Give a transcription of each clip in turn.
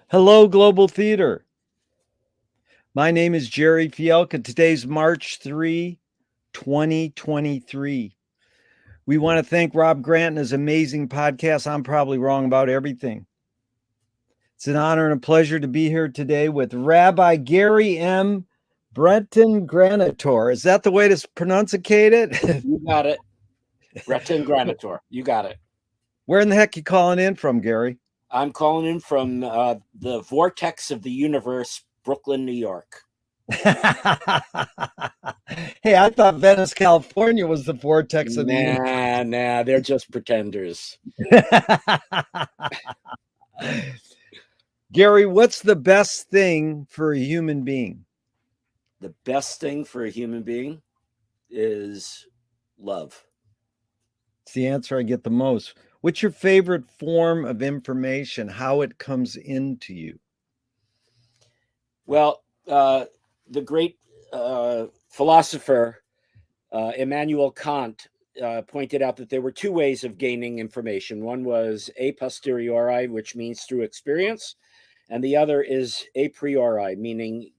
Hello, Global Theater. My name is Jerry Fielka. Today's March 3, 2023. We want to thank Rob Grant and his amazing podcast. I'm probably wrong about everything. It's an honor and a pleasure to be here today with Rabbi Gary M. Bretton-Granatoor. Is that the way to pronunciate it? You got it. Bretton-Granatoor. You got it. Where in the heck you calling in from, Gary? I'm calling in from the vortex of the universe, Brooklyn, New York. Hey, I thought Venice, California was the vortex of the universe. Nah, they're just pretenders. Gary, what's the best thing for a human being? The best thing for a human being is love. It's the answer I get the most. What's your favorite form of information, how it comes into you? Well, the great philosopher Immanuel Kant pointed out that there were two ways of gaining information. One was a posteriori, which means through experience, and the other is a priori, meaning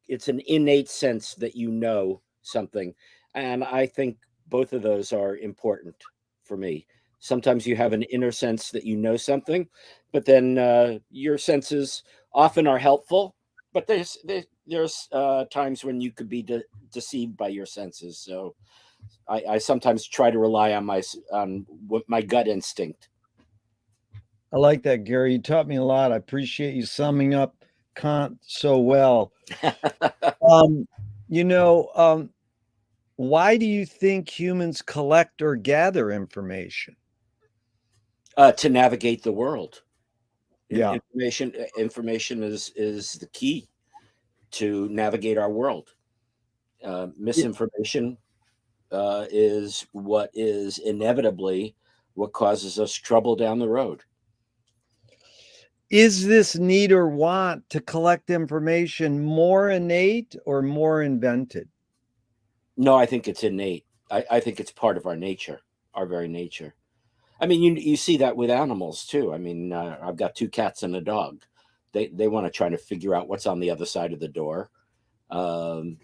it's an innate sense that you know something. And I think both of those are important for me. Sometimes you have an inner sense that you know something, but then your senses often are helpful, but there's times when you could be deceived by your senses. So I sometimes try to rely on my gut instinct. I like that, Gary. You taught me a lot. I appreciate you summing up Kant so well. Why do you think humans collect or gather information? To navigate the world. Yeah. Information is the key to navigate our world. Misinformation is what is inevitably what causes us trouble down the road. Is this need or want to collect information more innate or more invented? No, I think it's innate. I think it's part of our nature, our very nature. I mean, you see that with animals too. I mean, I've got two cats and a dog. They want to try to figure out what's on the other side of the door, and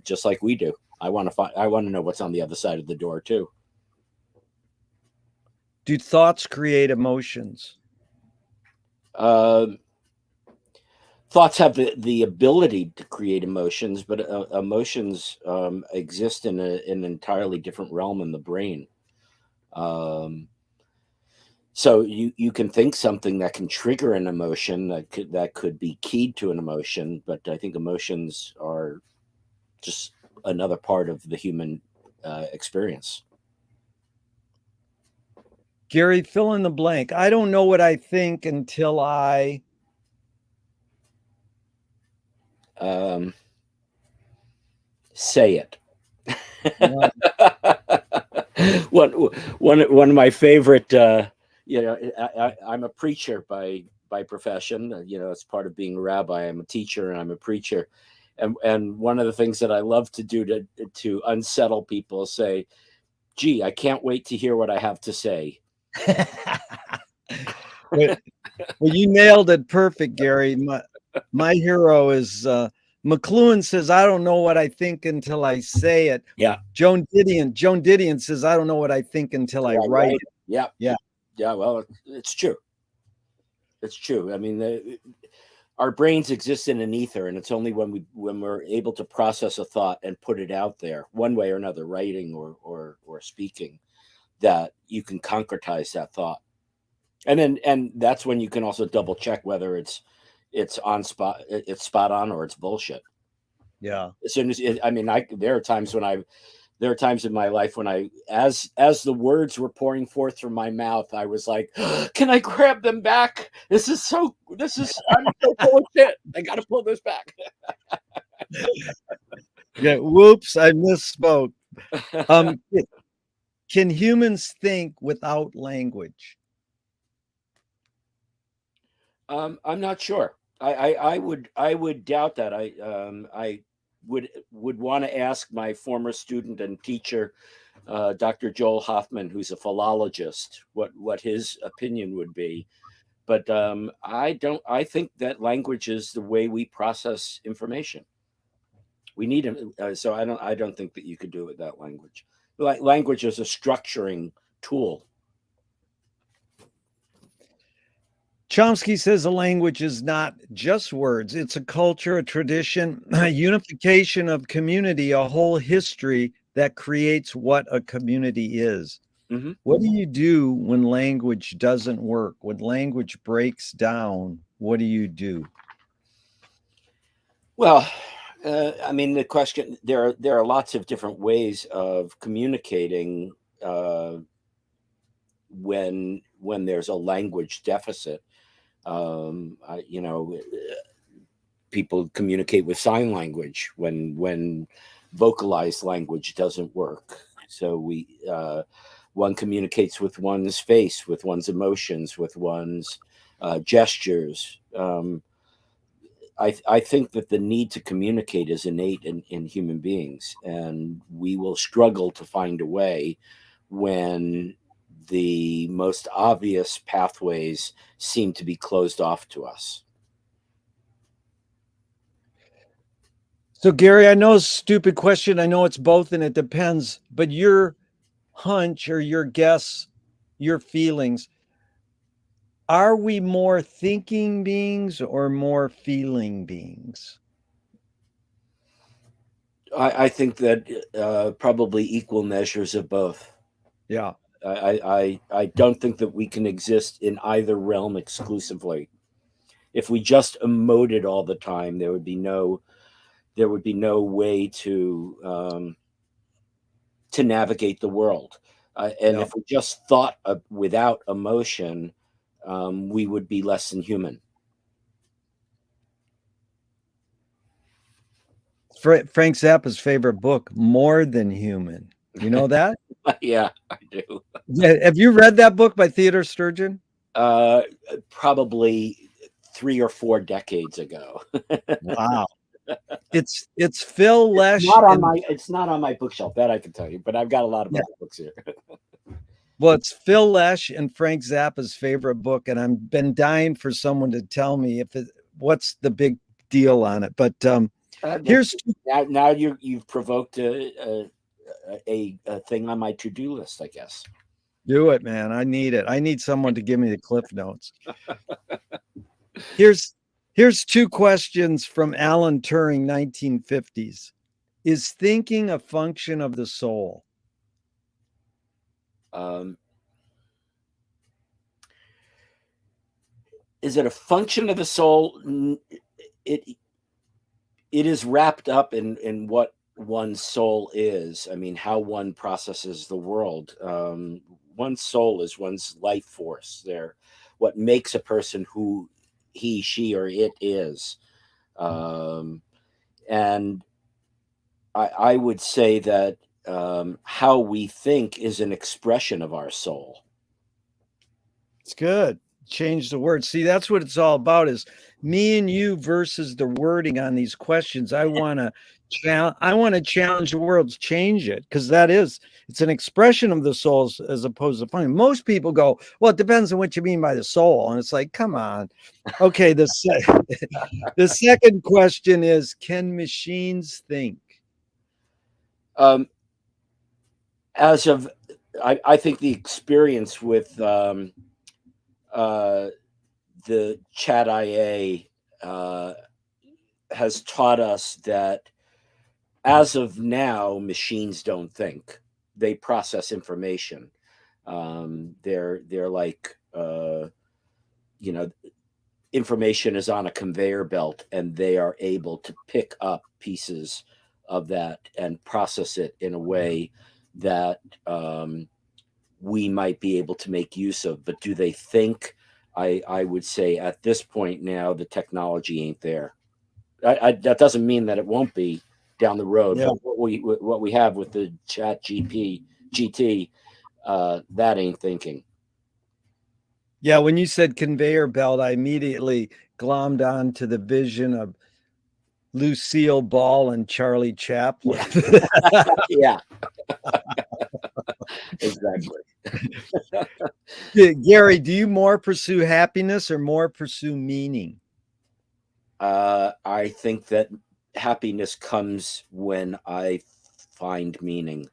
just like we do, I want to know what's on the other side of the door too. Do thoughts create emotions? Thoughts have the ability to create emotions, but emotions exist in an entirely different realm in the brain. So you can think something that can trigger an emotion that could be keyed to an emotion, but I think emotions are just another part of the human experience. Gary, fill in the blank. I don't know what I think until I say it. One of my favorite, I'm a preacher by profession. It's part of being a rabbi. I'm a teacher and I'm a preacher. And one of the things that I love to do to unsettle people is say, gee, I can't wait to hear what I have to say. Well, you nailed it perfect, Gary. My hero is McLuhan says, I don't know what I think until I say it. Yeah. Joan Didion says, I don't know what I think until I write it. Yeah. Yeah. Yeah. Well, it's true. It's true. I mean, our brains exist in an ether, and it's only when we're able to process a thought and put it out there one way or another, writing or speaking, that you can concretize that thought. And that's when you can also double check whether it's spot on or it's bullshit. Yeah. As soon as there are times in my life when as the words were pouring forth from my mouth, I was like, can I grab them back? I'm so full of shit. I got to pull this back. Yeah. Whoops. I misspoke. Can humans think without language? I'm not sure. I would doubt that. I would want to ask my former student and teacher, Dr. Joel Hoffman, who's a philologist, what his opinion would be. But I think that language is the way we process information. We need so I don't think that you could do it without language. Like language is a structuring tool. Chomsky says a language is not just words. It's a culture, a tradition, a unification of community, a whole history that creates what a community is. Mm-hmm. What do you do when language doesn't work? When language breaks down, what do you do? Well, I mean, the question, there are lots of different ways of communicating when there's a language deficit. You know, people communicate with sign language when vocalized language doesn't work. So one communicates with one's face, with one's emotions, with one's gestures. I think that the need to communicate is innate in human beings, and we will struggle to find a way when the most obvious pathways seem to be closed off to us. So, Gary, I know it's a stupid question. I know it's both and it depends, but your hunch or your guess, your feelings, are we more thinking beings or more feeling beings? I think that probably equal measures of both. Yeah. I don't think that we can exist in either realm exclusively. If we just emoted all the time, there would be no way to navigate the world. And if we just thought without emotion, we would be less than human. Frank Zappa's favorite book, More Than Human. You know that? Yeah, I do. Yeah. Have you read that book by Theodore Sturgeon? Probably 3 or 4 decades ago. Wow. It's Phil Lesh. It's not on my bookshelf, that I can tell you, but I've got a lot of other books here. Well, it's Phil Lesh and Frank Zappa's favorite book, and I've been dying for someone to tell me what's the big deal on it. But here's now you've provoked a thing on my to-do list, I guess. Do it, man. I need it. I need someone to give me the cliff notes. Here's 2 questions from Alan Turing, 1950s. Is thinking a function of the soul? Is it a function of the soul? It is wrapped up in what one's soul is. I mean, how one processes the world. One's soul is one's life force. There, what makes a person who he, she, or it is. And I would say that how we think is an expression of our soul. It's good. Change the word. See, that's what it's all about, is me and you versus the wording on these questions. I want to challenge the world to change it, because it's an expression of the soul as opposed to function. Most people go, well, it depends on what you mean by the soul. And it's like, come on. Okay. The second question is, can machines think? I think the experience with the chat IA has taught us that as of now, machines don't think. They process information. They're like, information is on a conveyor belt, and they are able to pick up pieces of that and process it in a way that we might be able to make use of. But do they think? I would say at this point now, the technology ain't there. That doesn't mean that it won't be down the road. Yeah. But what we have with the Chat GT, that ain't thinking. Yeah, when you said conveyor belt, I immediately glommed on to the vision of Lucille Ball and Charlie Chaplin. Yeah. Exactly. Gary, do you more pursue happiness or more pursue meaning? I think that happiness comes when I find meaning.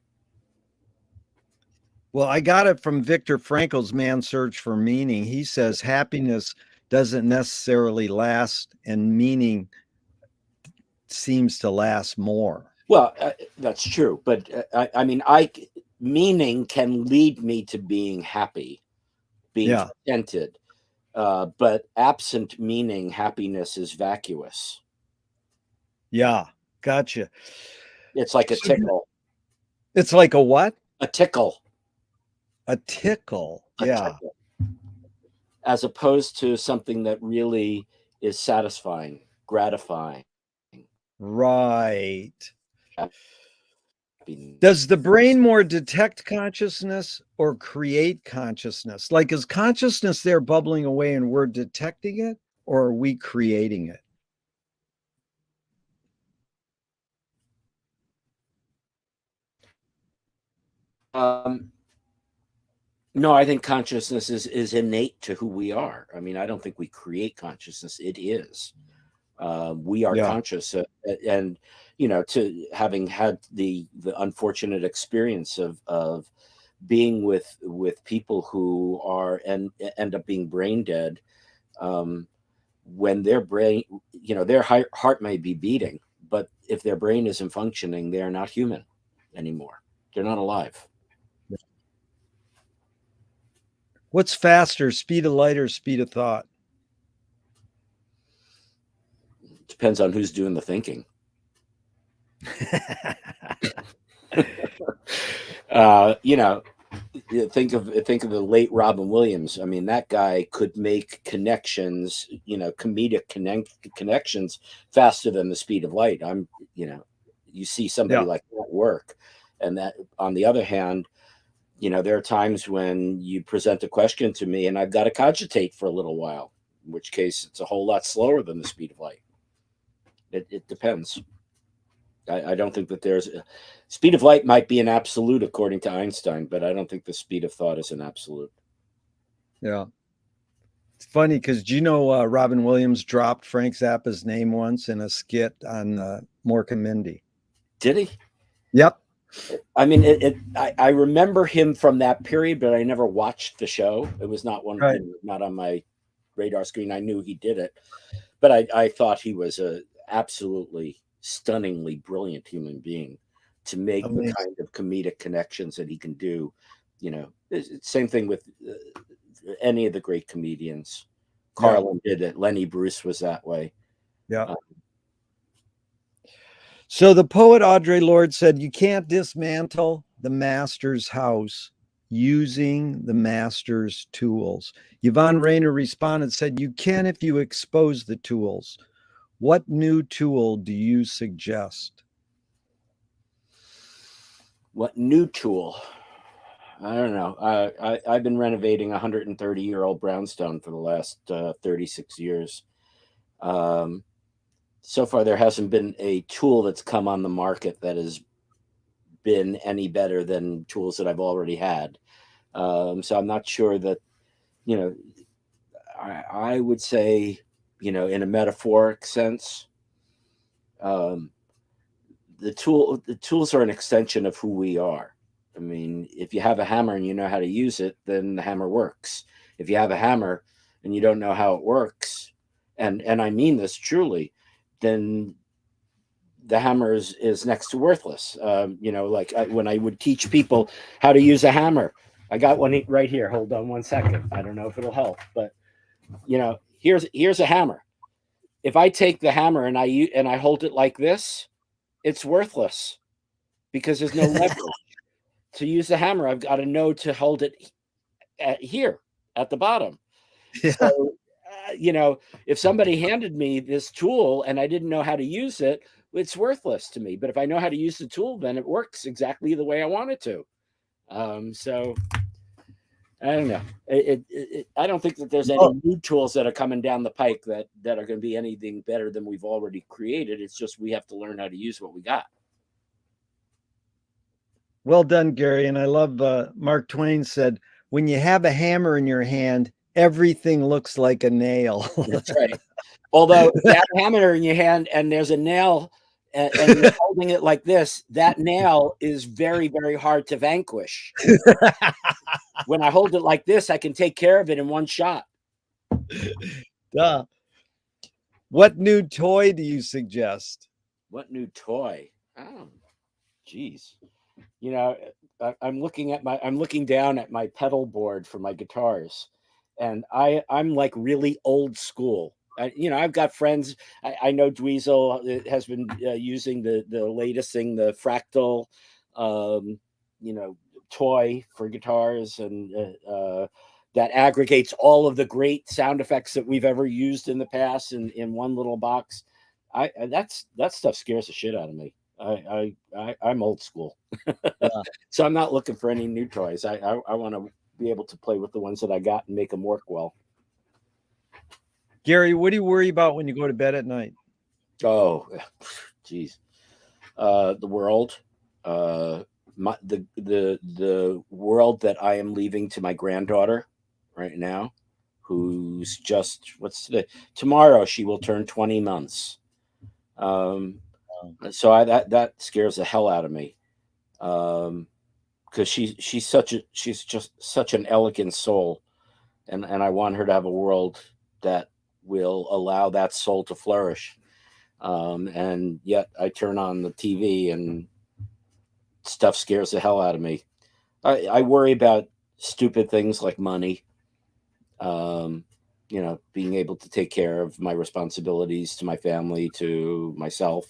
Well, I got it from Viktor Frankl's Man's Search for Meaning. He says happiness doesn't necessarily last, and meaning seems to last more. Well, that's true, but I mean, meaning can lead me to being happy, being Yeah. contented. But absent meaning, happiness is vacuous. Yeah. Gotcha. It's like a tickle. It's like a what? A tickle. A tickle. A Yeah. tickle. As opposed to something that really is satisfying, gratifying. Right. Happiness. Does the brain more detect consciousness or create consciousness? Like, is consciousness there bubbling away and we're detecting it, or are we creating it? No, I think consciousness is innate to who we are. I mean, I don't think we create consciousness. It is. We are Yeah. conscious, and to having had the unfortunate experience of being with people who are and end up being brain dead, when their brain, their heart may be beating, but if their brain isn't functioning, they are not human anymore. They're not alive. What's faster, speed of light or speed of thought? Depends on who's doing the thinking. You know, think of the late Robin Williams. I mean, that guy could make connections, comedic connections faster than the speed of light. You see somebody Yeah. like that work, and that on the other hand, there are times when you present a question to me and I've got to cogitate for a little while, in which case it's a whole lot slower than the speed of light. It depends. I don't think that there's speed of light might be an absolute according to Einstein, but I don't think the speed of thought is an absolute. Yeah. It's funny because do you know Robin Williams dropped Frank Zappa's name once in a skit on Mork and Mindy? Did he? Yep. I mean, I remember him from that period, but I never watched the show. It was not one, Right. not on my radar screen. I knew he did it, but I thought he was a absolutely stunningly brilliant human being to make the Amazing. kind of comedic connections that he can do. Same thing with any of the great comedians. Carlin did it. Lenny Bruce was that way. Yeah. So the poet Audre Lorde said, you can't dismantle the master's house using the master's tools. Yvonne Rainer responded, said, you can if you expose the tools. What new tool do you suggest? What new tool? I don't know. I've been renovating a 130-year-old brownstone for the last 36 years. So far, there hasn't been a tool that's come on the market that has been any better than tools that I've already had. So I'm not sure that, I would say, in a metaphoric sense, the tools are an extension of who we are. I mean, if you have a hammer and you know how to use it, then the hammer works. If you have a hammer and you don't know how it works, and I mean this truly, then the hammer is next to worthless. Like when I would teach people how to use a hammer, I got one right here. Hold on one second. I don't know if it'll help, but here's a hammer. If I take the hammer and I hold it like this, it's worthless because there's no leverage. To use the hammer, I've got to know to hold it here at the bottom. Yeah. So, if somebody handed me this tool and I didn't know how to use it, it's worthless to me. But if I know how to use the tool, then it works exactly the way I want it to. So I don't know. I don't think that there's any new tools that are coming down the pike that are going to be anything better than we've already created. It's just we have to learn how to use what we got. Well done, Gary. And I love Mark Twain said, when you have a hammer in your hand, everything looks like a nail. That's right. Although if you have a hammer in your hand and there's a nail and you're holding it like this, that nail is very, very hard to vanquish. When I hold it like this, I can take care of it in one shot. Duh. What new toy do you suggest? What new toy? Oh, geez. You know, I'm looking down at my pedal board for my guitars, and I'm like really old school. I've got friends. I know Dweezil has been using the latest thing, the fractal, um, toy for guitars, and that aggregates all of the great sound effects that we've ever used in the past in one little box. That stuff scares the shit out of me. I'm old school, so I'm not looking for any new toys. I want to be able to play with the ones that I got and make them work well. Gary, what do you worry about when you go to bed at night? Oh, geez, the world, the world that I am leaving to my granddaughter right now, who's just tomorrow she will turn 20 months. So that scares the hell out of me, because she's just such an elegant soul, and I want her to have a world that will allow that soul to flourish. And yet I turn on the TV and stuff scares the hell out of me. I worry about stupid things like money. Being able to take care of my responsibilities to my family, to myself,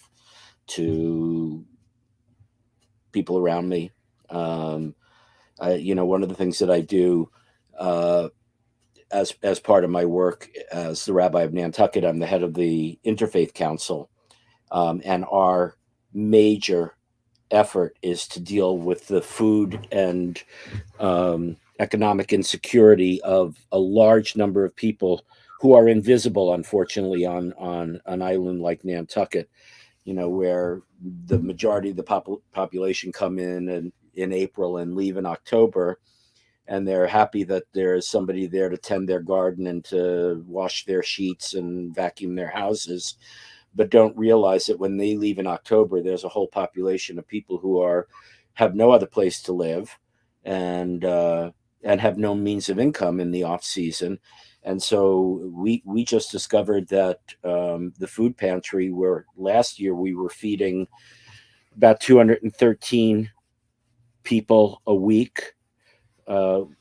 to people around me. One of the things that I do as part of my work as the rabbi of Nantucket, I'm the head of the Interfaith Council, and our major effort is to deal with the food and economic insecurity of a large number of people who are invisible, unfortunately, on an island like Nantucket. Where the majority of the population come in April and leave in October, and they're happy that there's somebody there to tend their garden and to wash their sheets and vacuum their houses, but don't realize that when they leave in October, there's a whole population of people who have no other place to live and have no means of income in the off season. And so we just discovered that the food pantry, where last year we were feeding about 213 people a week,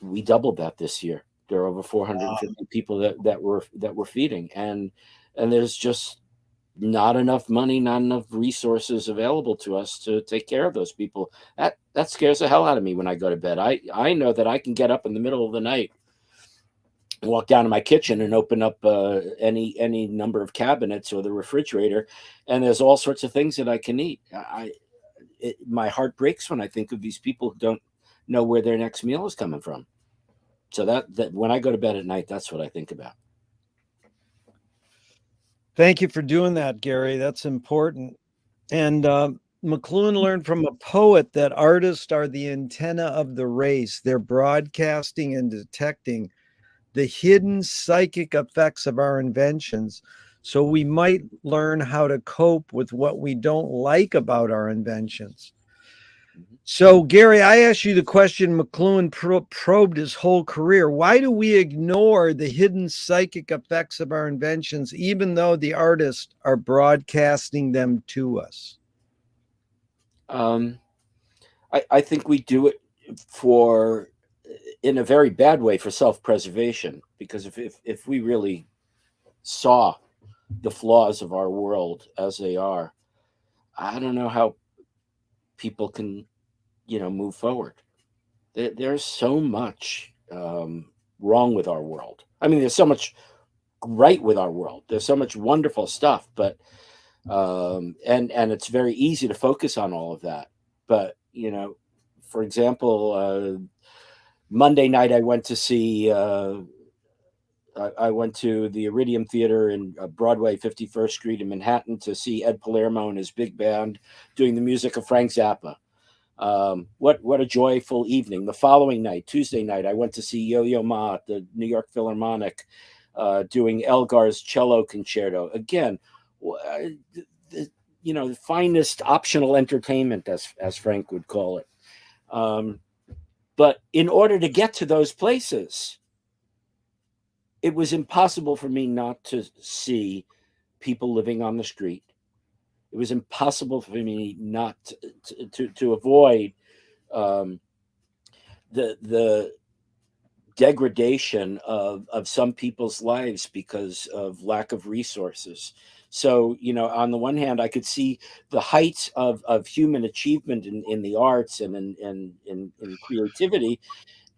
we doubled that this year. There are over 450 people that we're feeding, and there's just not enough money, not enough resources available to us to take care of those people. That scares the hell out of me when I go to bed. I know that I can get up in the middle of the night, walk down to my kitchen and open up any number of cabinets or the refrigerator, and there's all sorts of things that I can eat. My heart breaks when I think of these people who don't know where their next meal is coming from. So that when I go to bed at night, that's what I think about. Thank you for doing that, Gary. That's important. And McLuhan learned from a poet that artists are the antenna of the race. They're broadcasting and detecting the hidden psychic effects of our inventions, so we might learn how to cope with what we don't like about our inventions. So, Gary, I asked you the question McLuhan probed his whole career. Why do we ignore the hidden psychic effects of our inventions, even though the artists are broadcasting them to us? I think we do it in a very bad way, for self-preservation, because if we really saw the flaws of our world as they are, I don't know how people can, move forward. There's so much wrong with our world. I mean, there's so much right with our world. There's so much wonderful stuff, but and it's very easy to focus on all of that. But for example, Monday night I went to see. I went to the Iridium Theater in Broadway, 51st Street in Manhattan, to see Ed Palermo and his big band doing the music of Frank Zappa. What a joyful evening. The following night, Tuesday night, I went to see Yo-Yo Ma at the New York Philharmonic, doing Elgar's cello concerto. Again, the finest optional entertainment, as Frank would call it. But in order to get to those places, it was impossible for me not to see people living on the street. It was impossible for me not to avoid the degradation of some people's lives because of lack of resources. So, on the one hand, I could see the heights of human achievement in the arts and in creativity.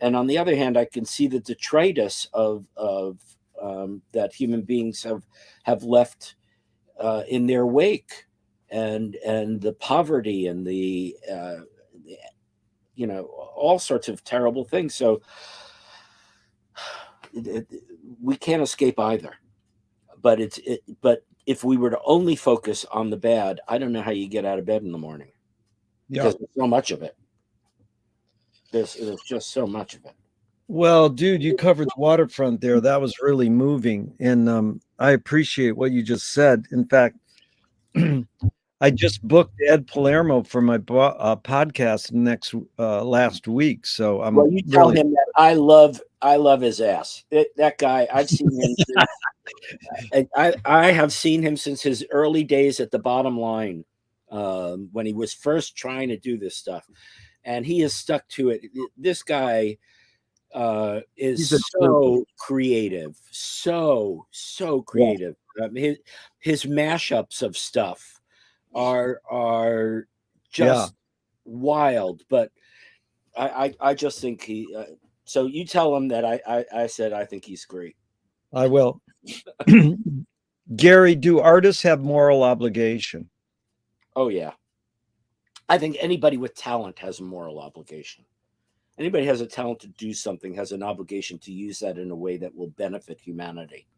And on the other hand, I can see the detritus of that human beings have left in their wake, and the poverty and the all sorts of terrible things. So we can't escape either. But but if we were to only focus on the bad, I don't know how you get out of bed in the morning, because there's so much of it. There's just so much of it. Well, dude, you covered the waterfront there. That was really moving, and I appreciate what you just said. In fact, I just booked Ed Palermo for my podcast last week. So I'm Well, you tell him that I love his ass. That guy, I've seen him. I have seen him since his early days at the Bottom Line, when he was first trying to do this stuff, and he has stuck to it. This guy is so creative, so creative. His mashups of stuff are just wild. But I just think he. So you tell him that I said I think he's great. I will. Gary, do artists have moral obligation? Oh yeah, I think anybody with talent has a moral obligation. Anybody has a talent to do something has an obligation to use that in a way that will benefit humanity.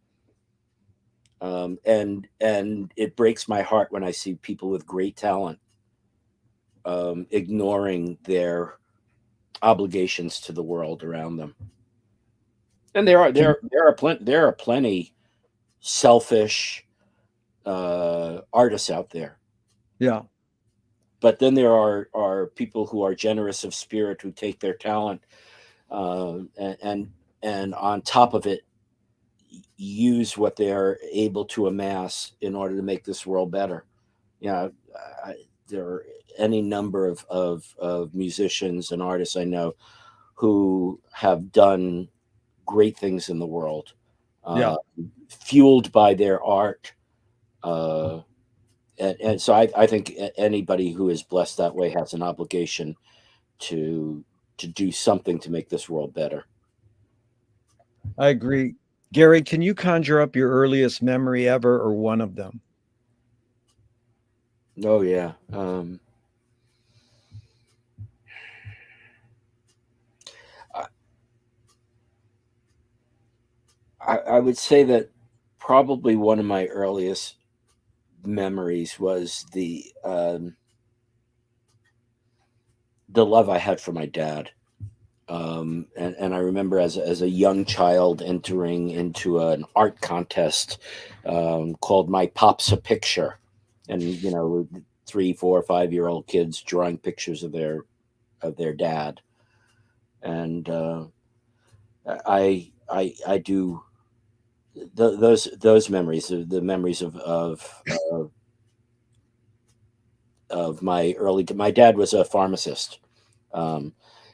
And it breaks my heart when I see people with great talent ignoring their obligations to the world around them. And there are plenty selfish artists out there. Yeah. But then there are people who are generous of spirit, who take their talent and on top of it use what they're able to amass in order to make this world better. There are any number of musicians and artists I know who have done great things in the world, fueled by their art. And so I think anybody who is blessed that way has an obligation to do something to make this world better. I agree. Gary, can you conjure up your earliest memory ever, or one of them? Oh yeah. I would say that probably one of my earliest memories was the love I had for my dad. And I remember as a young child entering into an art contest called My Pop's a Picture, and 3, 4, 5-year-old kids drawing pictures of their dad, and I do those memories, the memories of my early. My dad was a pharmacist.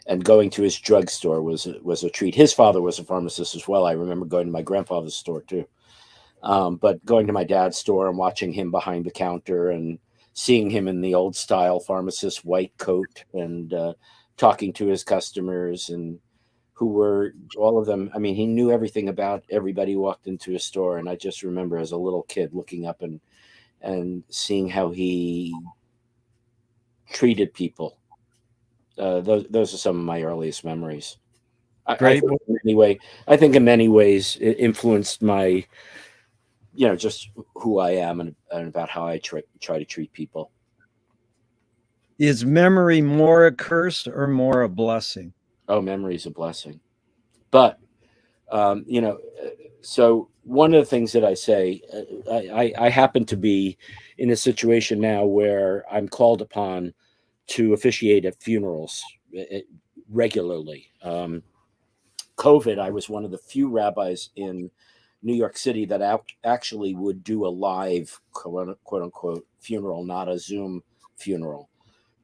And going to his drugstore was a treat. His father was a pharmacist as well. I remember going to my grandfather's store too. But going to my dad's store and watching him behind the counter and seeing him in the old style pharmacist white coat and talking to his customers, and who were all of them. I mean, he knew everything about everybody who walked into his store. And I just remember as a little kid looking up and seeing how he treated people. Those are some of my earliest memories. Great. I think in many ways it influenced my, just who I am and about how I try to treat people. Is memory more a curse or more a blessing? Oh, memory is a blessing. But so one of the things that I say, I happen to be in a situation now where I'm called upon to officiate at funerals regularly. COVID, I was one of the few rabbis in New York City that actually would do a live quote unquote funeral, not a Zoom funeral.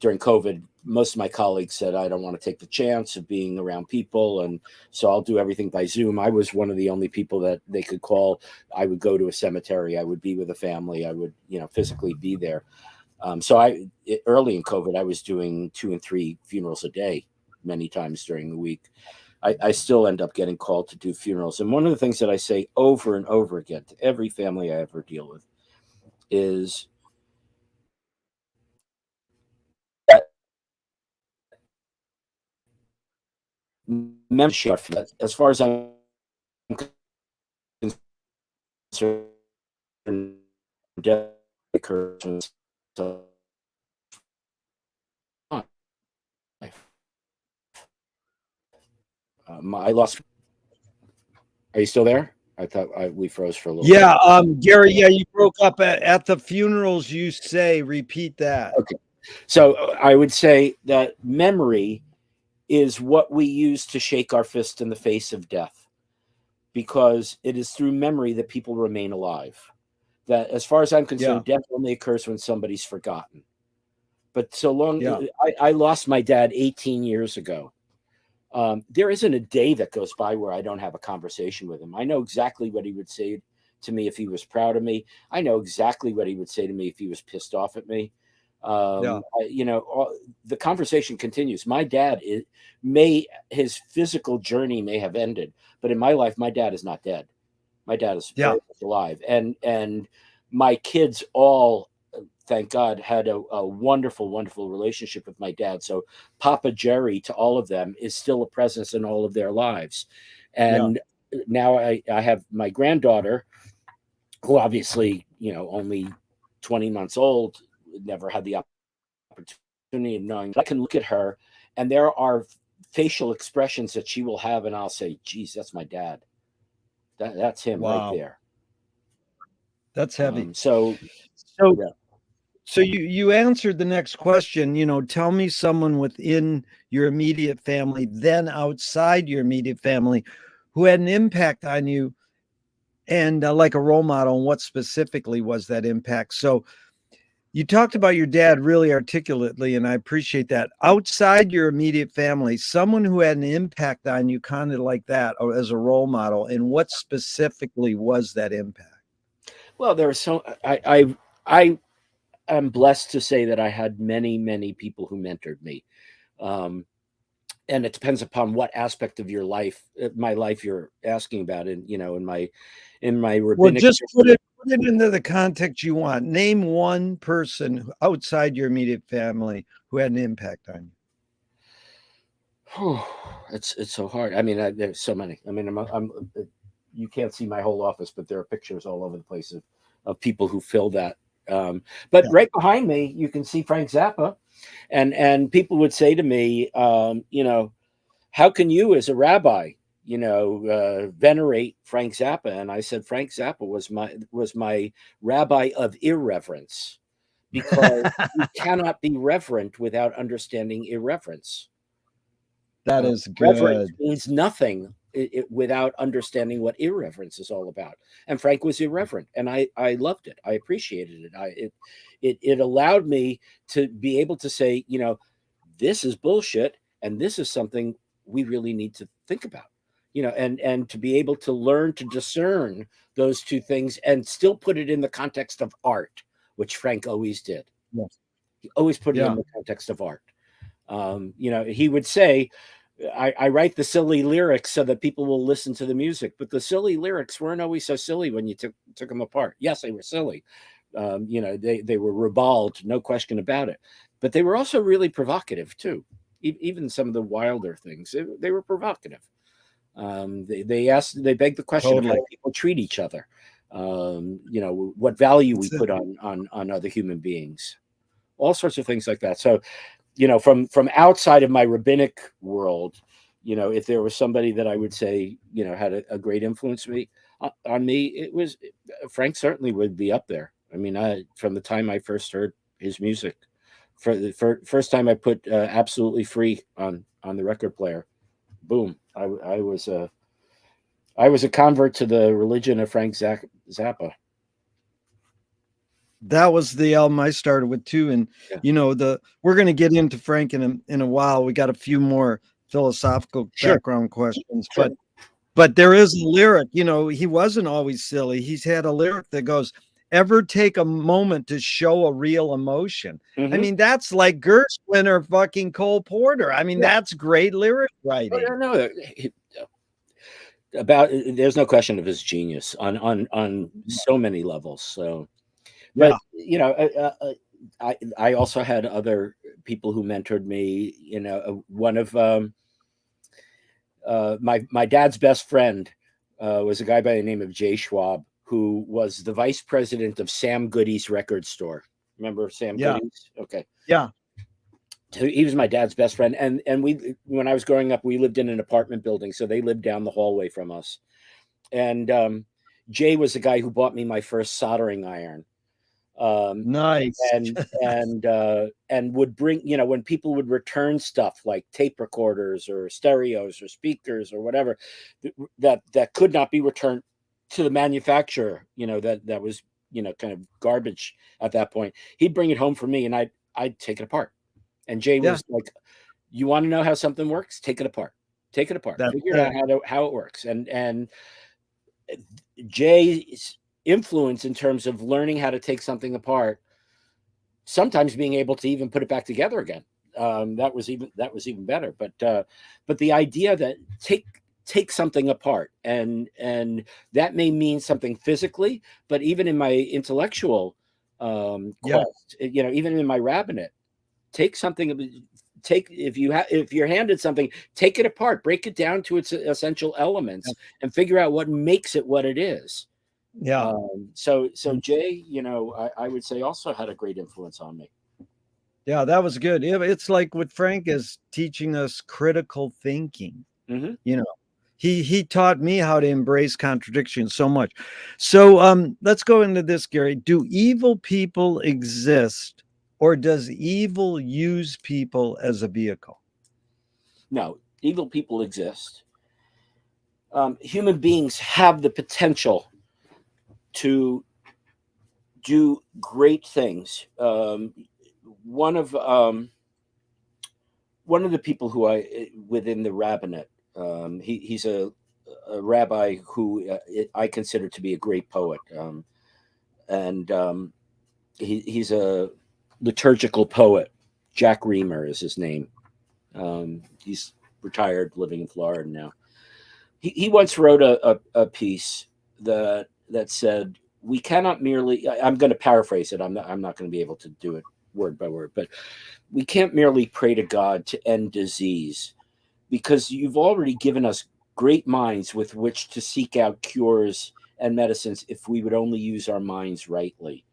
During COVID, most of my colleagues said, I don't want to take the chance of being around people. And so I'll do everything by Zoom. I was one of the only people that they could call. I would go to a cemetery. I would be with a family. I would, physically be there. Early in COVID, I was doing 2 and 3 funerals a day, many times during the week. I still end up getting called to do funerals. And one of the things that I say over and over again to every family I ever deal with is membership. As far as I'm concerned, death occurs. I lost. Are you still there? I thought we froze for a little Yeah, bit. Gary, yeah, you broke up at the funerals. You say, repeat that. Okay. So I would say that memory is what we use to shake our fist in the face of death, because it is through memory that people remain alive. That, as far as I'm Yeah, concerned, death only occurs when somebody's forgotten. But so long, yeah, I lost my dad 18 years ago. There isn't a day that goes by where I don't have a conversation with him. I know exactly what he would say to me if he was proud of me. I know exactly what he would say to me if he was pissed off at me. yeah, The conversation continues. My dad his physical journey may have ended, but in my life, my dad is not dead. My dad is yeah, very much alive, and my kids all, thank God, had a wonderful, wonderful relationship with my dad. So Papa Jerry, to all of them, is still a presence in all of their lives. yeah, And now I have my granddaughter, who obviously, only 20 months old, never had the opportunity of knowing. I can look at her, and there are facial expressions that she will have, and I'll say, geez, that's my dad. That's him right wow, there. that's heavy. So So, yeah. so you answered the next question. Tell me someone within your immediate family, then outside your immediate family, who had an impact on you, and like a role model. And what specifically was that impact? So, you talked about your dad really articulately, and I appreciate that. Outside your immediate family, someone who had an impact on you, kind of like that, or as a role model, and what specifically was that impact? Well, there are so I am blessed to say that I had many, many people who mentored me. Um, and it depends upon what aspect of your life, my life, you're asking about. And in my Well, rabbinic, just put it into the context you want. Name one person outside your immediate family who had an impact on it's so hard. I mean, there's so many. I mean, you can't see my whole office, but there are pictures all over the place of people who fill that. But you. right behind me, you can see Frank Zappa, and people would say to me, how can you, as a rabbi, venerate Frank Zappa? And I said, Frank Zappa was my rabbi of irreverence, because Yeah. you cannot be reverent without understanding irreverence. That is Reverence good. means nothing without understanding what irreverence is all about. And Frank was irreverent, and I loved it. I appreciated it. It allowed me to be able to say, this is bullshit, and this is something we really need to think about. And to be able to learn to discern those two things and still put it in the context of art, which Frank always did. Yes. He always put it in Yeah. the context of art. He would say, I write the silly lyrics so that people will listen to the music, but the silly lyrics weren't always so silly when you took them apart. Yes, they were silly. They were ribald, no question about it. But they were also really provocative too. Even some of the wilder things, they were provocative. They begged the question of how Totally. people treat each other. What value we It's a- put on other human beings. all sorts of things like that. So, you know, from outside of my rabbinic world, you know, if there was somebody that I would say, you know, had a great influence on me, it was Frank. Certainly would be up there. I mean, from the time I first heard his music, for the first time I put Absolutely Free on the record player, boom, I was a convert to the religion of Frank Zappa. That was the album I started with too. And Yeah. you know, we're going to get into Frank in a while. We got a few more philosophical background questions, but there is a lyric, you know, he wasn't always silly. He's had a lyric that goes, ever take a moment to show a real emotion. I mean, that's like Gershwin or fucking Cole Porter. I mean, that's great lyric writing. No, there's no question of his genius on so many levels. So, but you know, I also had other people who mentored me. You know, one of my dad's best friend was a guy by the name of Jay Schwab, who was the vice president of Sam Goody's record store. Remember Sam Goody's? Okay. Yeah. He was my dad's best friend. And we, when I was growing up, we lived in an apartment building. So they lived down the hallway from us. And Jay was the guy who bought me my first soldering iron. Nice. And would bring, you know, when people would return stuff like tape recorders or stereos or speakers or whatever that could not be returned to the manufacturer, you know, that was, you know, kind of garbage at that point, he'd bring it home for me and I'd take it apart. And Jay was like, you want to know how something works? Take it apart. Figure out how it works. And Jay's influence in terms of learning how to take something apart, sometimes being able to even put it back together again, that was even better. But the idea that take something apart, and that may mean something physically, but even in my intellectual quest, you know, even in my rabbinate, if you're handed something, take it apart, break it down to its essential elements, and figure out what makes it what it is. So Jay, you know, I would say also had a great influence on me. Yeah, that was good. It's like what Frank is teaching us, critical thinking. You know, he taught me how to embrace contradiction so much. So let's go into this, Gary. Do evil people exist, or does evil use people as a vehicle? No, evil people exist. Human beings have the potential to do great things. One of the people who within the rabbinate, he's a rabbi who I consider to be a great poet, and he's a liturgical poet. Jack Reamer is his name. He's retired, living in Florida now. He once wrote a piece that said, we cannot merely, I'm going to paraphrase it, I'm not going to be able to do it word by word, but we can't merely pray to God to end disease, because you've already given us great minds with which to seek out cures and medicines if we would only use our minds rightly.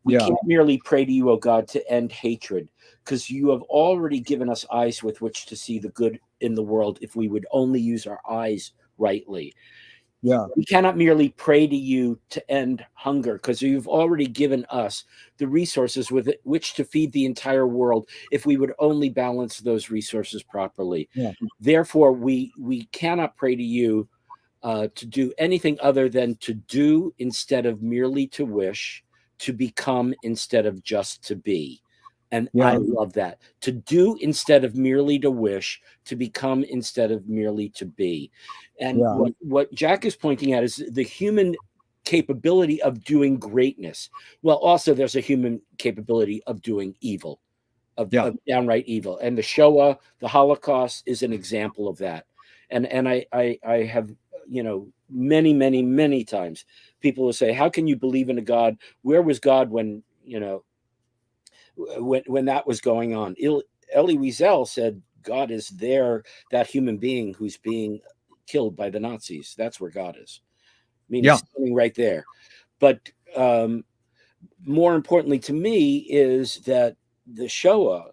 We can't merely pray to you, O God, to end hatred, because you have already given us eyes with which to see the good in the world if we would only use our eyes rightly. We cannot merely pray to you to end hunger, because you've already given us the resources with which to feed the entire world if we would only balance those resources properly. Therefore, we cannot pray to you to do anything other than to do instead of merely to wish, to become instead of just to be. And I love that. To do instead of merely to wish, to become instead of merely to be. And what Jack is pointing at is the human capability of doing greatness. Well, also there's a human capability of doing evil, of downright evil. And the Shoah, the Holocaust, is an example of that. And I have, you know, many times people will say, how can you believe in a God? Where was God when, you know, when that was going on? Elie Wiesel said, God is there, that human being who's being killed by the Nazis. That's where God is. I mean, he's standing right there. But more importantly to me is that the Shoah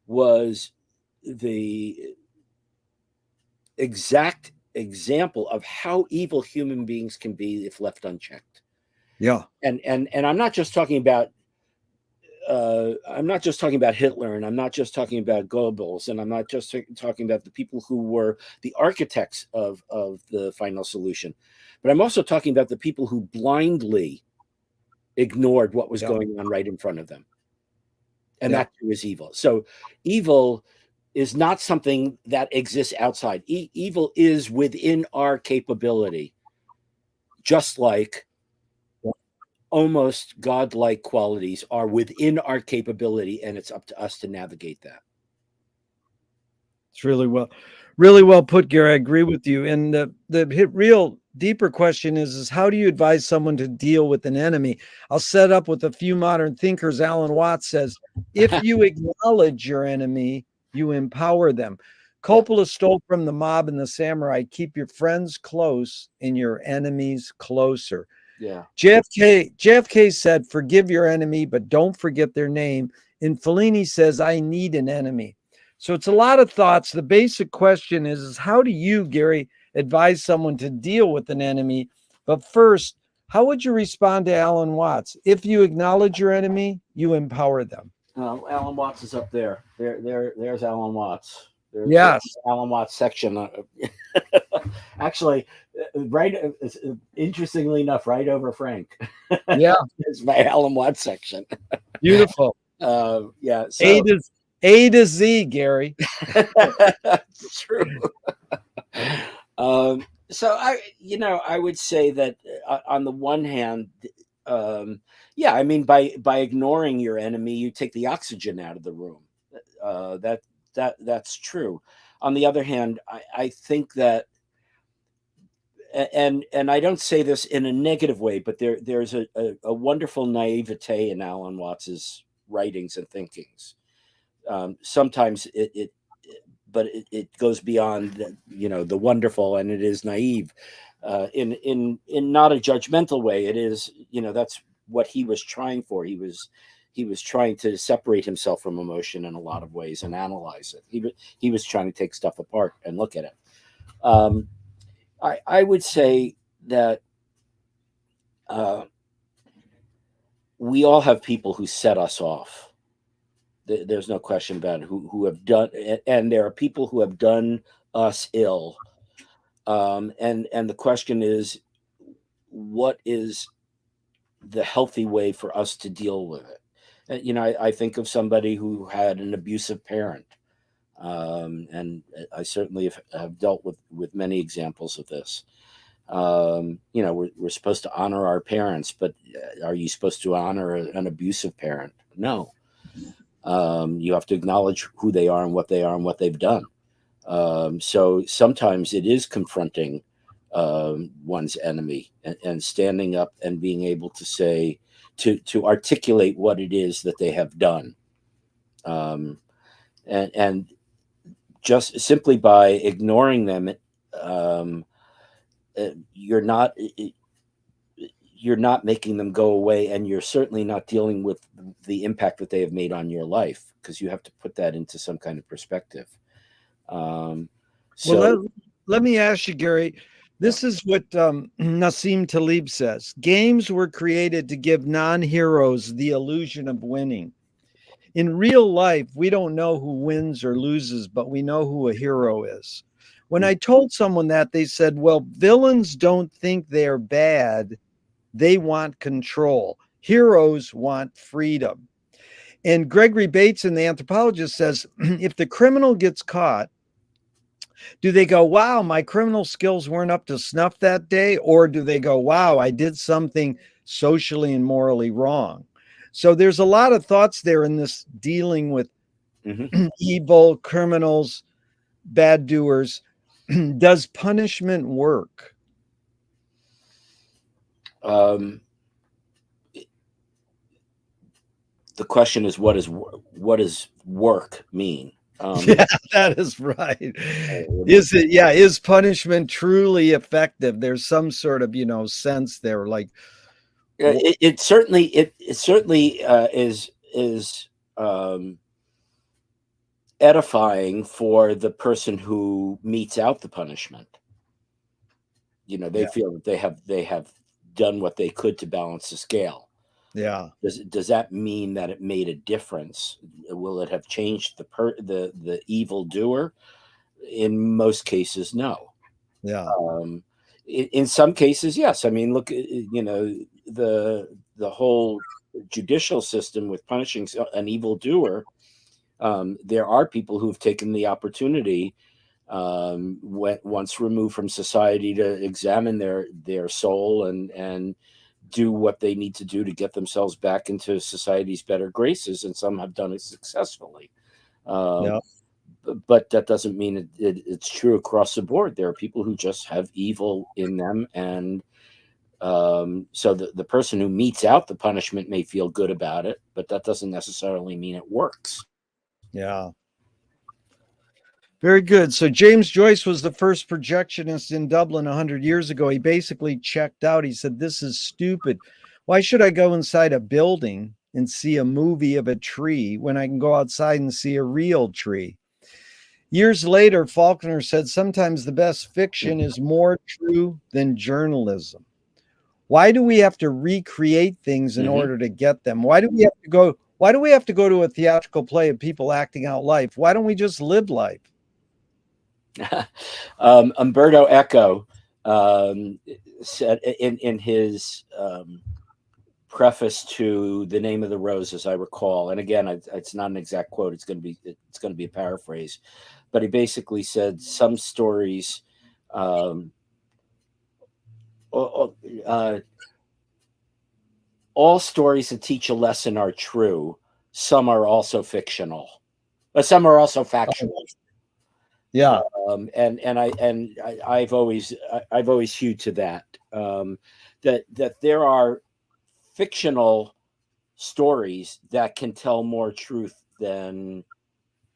was the exact example of how evil human beings can be if left unchecked. Yeah. And I'm not just talking about Hitler, and I'm not just talking about Goebbels, and I'm not just talking about the people who were the architects of the final solution, but I'm also talking about the people who blindly ignored what was going on right in front of them. And that too is evil. So evil is not something that exists outside. Evil is within our capability, just like almost godlike qualities are within our capability, and it's up to us to navigate that. It's really well put, Gary. I agree with you. And the real deeper question is how do you advise someone to deal with an enemy? I'll set up with a few modern thinkers. Alan Watts says, if you acknowledge your enemy, you empower them. Coppola stole from the mob and the samurai, keep your friends close and your enemies closer. Yeah. JFK said, forgive your enemy, but don't forget their name. And Fellini says, I need an enemy. So it's a lot of thoughts. The basic question is how do you, Gary, advise someone to deal with an enemy? But first, how would you respond to Alan Watts? If you acknowledge your enemy, you empower them. Alan Watts is up there. There's Alan Watts. Yes. Alan Watts section. Actually, right. Interestingly enough, right over Frank. Yeah. It's my Alan Watts section. Beautiful. Yeah. So, A to Z, Gary. True. So I would say that on the one hand, I mean, by ignoring your enemy, you take the oxygen out of the room. That's true. On the other hand, I think that, and I don't say this in a negative way, but there's a wonderful naivete in Alan Watts's writings and thinkings. Sometimes it goes beyond the wonderful, and it is naive in not a judgmental way. It is that's what he was trying for. He was trying to separate himself from emotion in a lot of ways and analyze it. He was trying to take stuff apart and look at it. I would say that we all have people who set us off. There's no question about it, who have done, and there are people who have done us ill. And the question is, what is the healthy way for us to deal with it? I think of somebody who had an abusive parent. And I certainly have dealt with many examples of this. We're supposed to honor our parents, but are you supposed to honor an abusive parent? No. You have to acknowledge who they are and what they've done. So sometimes it is confronting one's enemy and standing up and being able to say, to articulate what it is that they have done. And just simply by ignoring them, you're not making them go away, and you're certainly not dealing with the impact that they have made on your life, because you have to put that into some kind of perspective. Well, let me ask you, Gary. This is what Nassim Taleb says. Games were created to give non-heroes the illusion of winning. In real life, we don't know who wins or loses, but we know who a hero is. When I told someone that, they said, well, villains don't think they're bad. They want control. Heroes want freedom. And Gregory Bateson, the anthropologist, says, if the criminal gets caught, do they go, wow, my criminal skills weren't up to snuff that day? Or do they go, wow, I did something socially and morally wrong? So there's a lot of thoughts there in this dealing with evil, criminals, bad doers. Does punishment work? The question is, what does work mean? Yeah, that is right. Is punishment truly effective? There's some sort of, sense there, like it certainly is edifying for the person who metes out the punishment. They feel that they have done what they could to balance the scale. Yeah. Does that mean that it made a difference? Will it have changed the evil doer? In most cases, no. Yeah. In some cases, yes. I mean, look, the whole judicial system with punishing an evil doer. There are people who've taken the opportunity, once removed from society, to examine their soul and do what they need to do to get themselves back into society's better graces, and some have done it successfully. Yeah. But that doesn't mean it's true across the board. There are people who just have evil in them, and so the person who metes out the punishment may feel good about it, but that doesn't necessarily mean it works. Yeah. Very good. So James Joyce was the first projectionist in Dublin 100 years ago. He basically checked out. He said, "This is stupid. Why should I go inside a building and see a movie of a tree when I can go outside and see a real tree?" Years later, Faulkner said, "Sometimes the best fiction is more true than journalism." Why do we have to recreate things in order to get them? Why do we have to go to a theatrical play of people acting out life? Why don't we just live life? Umberto Eco said in his preface to The Name of the Rose, as I recall, and again, it's not an exact quote. It's going to be a paraphrase, but he basically said some stories, all stories that teach a lesson are true. Some are also fictional, but some are also factual. Yeah. I've always hewed to that, that there are fictional stories that can tell more truth than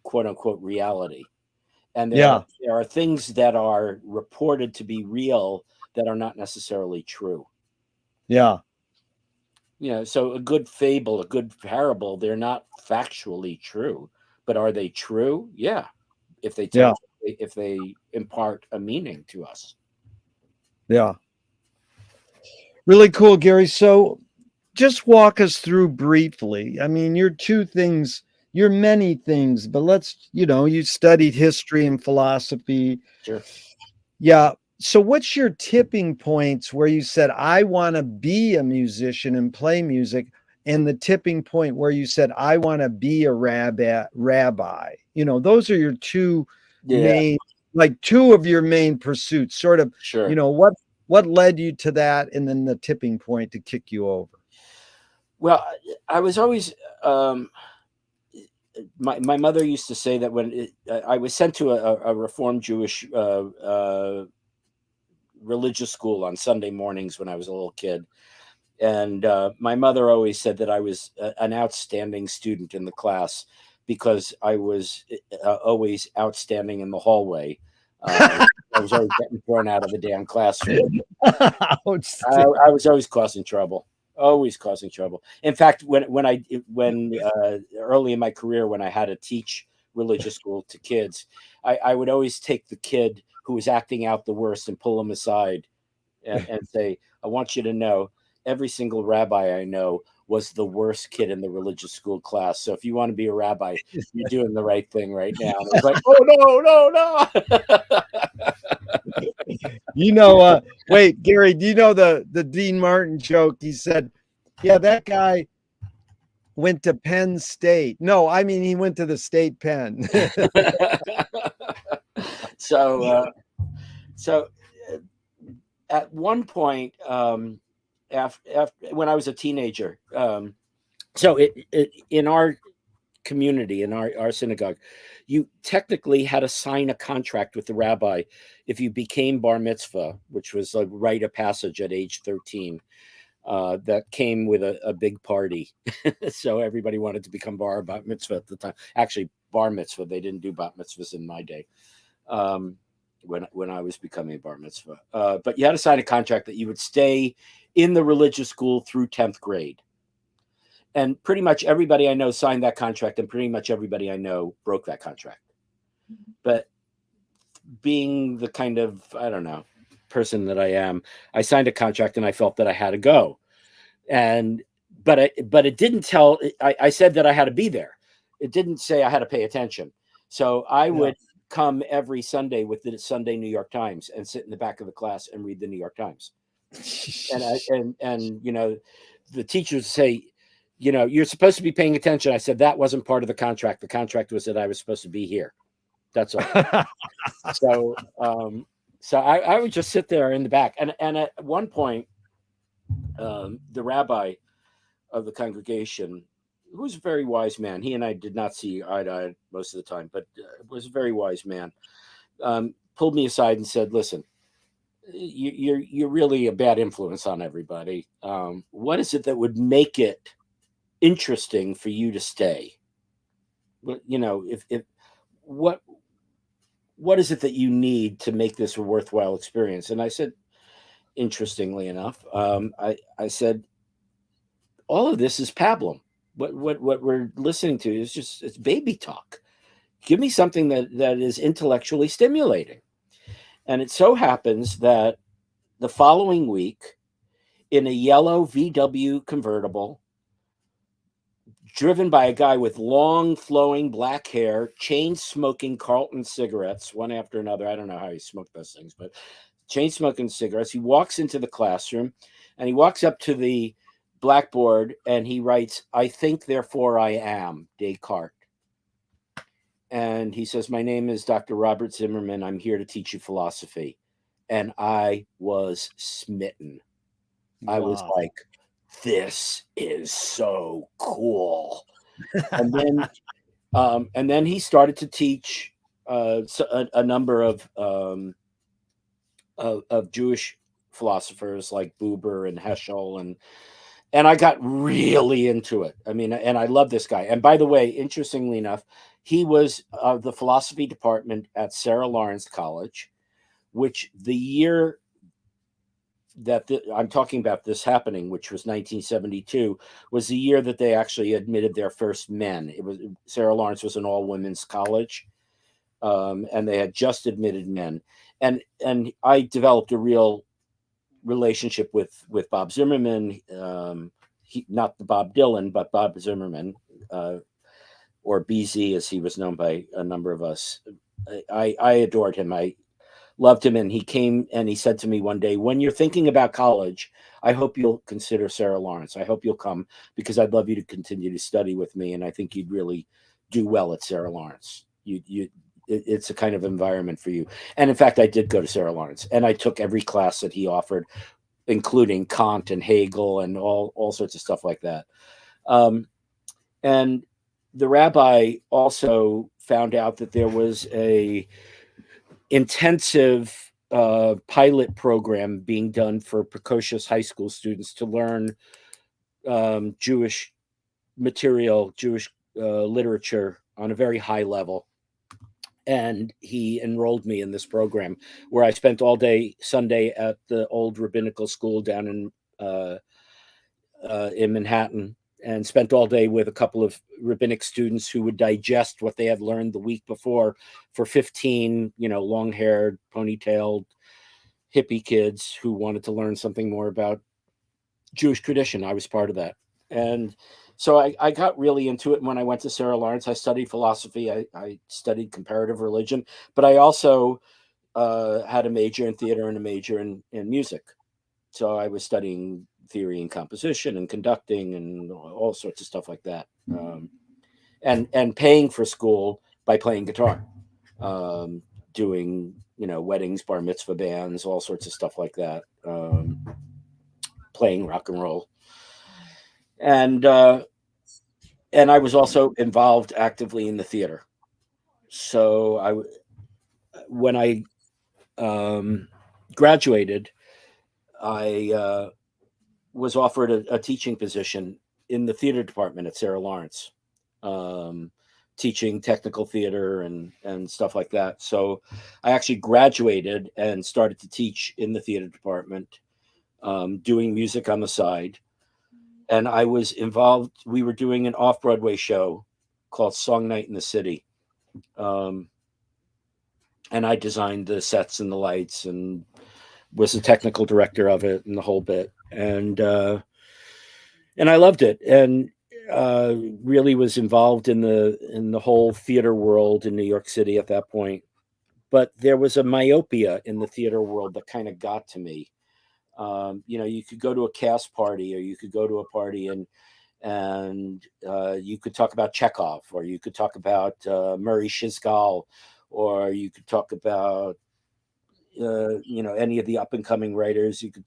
quote unquote reality. And there are things that are reported to be real that are not necessarily true. Yeah. So a good fable, a good parable, they're not factually true, but are they true? Yeah. If they impart a meaning to us. Yeah. Really cool, Gary. So just walk us through briefly. I mean, you're many things, but you studied history and philosophy. Sure. Yeah. So what's your tipping points where you said, "I want to be a musician and play music," and the tipping point where you said, "I want to be a rabbi"? Those are your two main, like two of your main pursuits, sort of. Sure. What led you to that, and then the tipping point to kick you over? Well, I was always, my mother used to say that when I was sent to a Reformed Jewish religious school on Sunday mornings when I was a little kid. And my mother always said that I was an outstanding student in the class because I was always outstanding in the hallway. I was always getting thrown out of the damn classroom. I was always causing trouble. Always causing trouble. In fact, when early in my career, when I had to teach religious school to kids, I would always take the kid who was acting out the worst and pull him aside and say, "I want you to know, every single rabbi I know was the worst kid in the religious school class. So if you want to be a rabbi, you're doing the right thing right now." And I was like, "Oh, no. Wait, Gary, do you know the Dean Martin joke? He said, "Yeah, that guy went to Penn State." No, I mean, he went to the state pen. So at one point, after when I was a teenager, so in our community, in our synagogue, you technically had to sign a contract with the rabbi if you became bar mitzvah, which was a rite of passage at age 13. That came with a big party. So everybody wanted to become bar mitzvah at the time. Actually, bar mitzvah, they didn't do bat mitzvahs in my day. When I was becoming a bar mitzvah. But you had to sign a contract that you would stay in the religious school through 10th grade. And pretty much everybody I know signed that contract, and pretty much everybody I know broke that contract. But being the kind of, I don't know, person that I am, I signed a contract and I felt that I had to go. But it didn't tell, I said that I had to be there. It didn't say I had to pay attention. So I would come every Sunday with the Sunday New York Times and sit in the back of the class and read the New York Times. And you know, the teachers say, you know, you're supposed to be paying attention. I said that wasn't part of the contract. The contract was that I was supposed to be here. That's all. So I would just sit there in the back. And at one point, the rabbi of the congregation, who was a very wise man, he and I did not see eye to eye most of the time, but was a very wise man, pulled me aside and said, listen, you're really a bad influence on everybody. What is it that would make it interesting for you to stay? But you know, if what is it that you need to make this a worthwhile experience? And I said, interestingly enough, I said, all of this is pablum. What we're listening to is just, it's baby talk. Give me something that is intellectually stimulating. And it so happens that the following week, in a yellow VW convertible, driven by a guy with long, flowing black hair, chain smoking Carlton cigarettes, one after another. I don't know how he smoked those things, but chain smoking cigarettes. He walks into the classroom and he walks up to the blackboard and he writes, I think, therefore I am, Descartes. And he says, my name is Dr. Robert Zimmerman. I'm here to teach you philosophy. And I was smitten. I was like, this is so cool. And then he started to teach a number of Jewish philosophers like Buber and Heschel, and I got really into it. I mean, and I love this guy. And by the way, interestingly enough, he was the philosophy department at Sarah Lawrence College, which the year that I'm talking about this happening, which was 1972, was the year that they actually admitted their first men. It was, Sarah Lawrence was an all-women's college, and they had just admitted men. And I developed a real relationship with Bob Zimmerman, not the Bob Dylan, but Bob Zimmerman, or BZ as he was known by a number of us. I adored him. I loved him. And he came and he said to me one day, when you're thinking about college, I hope you'll consider Sarah Lawrence. I hope you'll come because I'd love you to continue to study with me. And I think you'd really do well at Sarah Lawrence. It's a kind of environment for you. And in fact, I did go to Sarah Lawrence and I took every class that he offered, including Kant and Hegel and all sorts of stuff like that. And the rabbi also found out that there was a intensive pilot program being done for precocious high school students to learn Jewish material, Jewish literature on a very high level. And he enrolled me in this program where I spent all day Sunday at the old rabbinical school down in Manhattan, and spent all day with a couple of rabbinic students who would digest what they had learned the week before for 15, long-haired, ponytailed, hippie kids who wanted to learn something more about Jewish tradition. I was part of that. And so I got really into it. When I went to Sarah Lawrence, I studied philosophy. I studied comparative religion, but I also had a major in theater and a major in music. So I was studying theory and composition and conducting and all sorts of stuff like that. And paying for school by playing guitar, doing, weddings, bar mitzvah bands, all sorts of stuff like that. Playing rock and roll. And I was also involved actively in the theater. So when I graduated, I was offered a teaching position in the theater department at Sarah Lawrence, teaching technical theater and stuff like that. So I actually graduated and started to teach in the theater department, doing music on the side. and I was involved. We were doing an off-Broadway show called Song Night in the City. And I designed the sets and the lights and was the technical director of it and the whole bit. And I loved it, and really was involved in the whole theater world in New York City at that point. But there was a myopia in the theater world that kind of got to me. You could go to a cast party, or you could go to a party and you could talk about Chekhov, or you could talk about Murray Shizgal, or you could talk about any of the up and coming writers. You could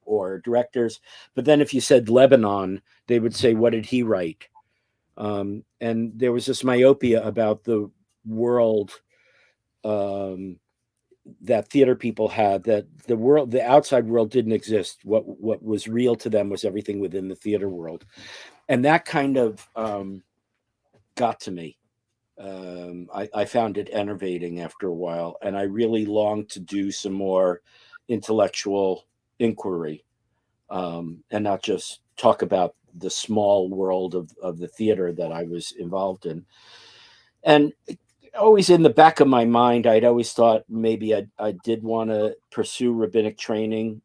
or directors. But then if you said Lebanon, they would say, what did he write? And there was this myopia about the world that theater people had, that the outside world didn't exist. What was real to them was everything within the theater world. And that kind of got to me. I found it enervating after a while, and I really longed to do some more intellectual inquiry, and not just talk about the small world of the theater that I was involved in. And always in the back of my mind, I'd always thought maybe I did want to pursue rabbinic training,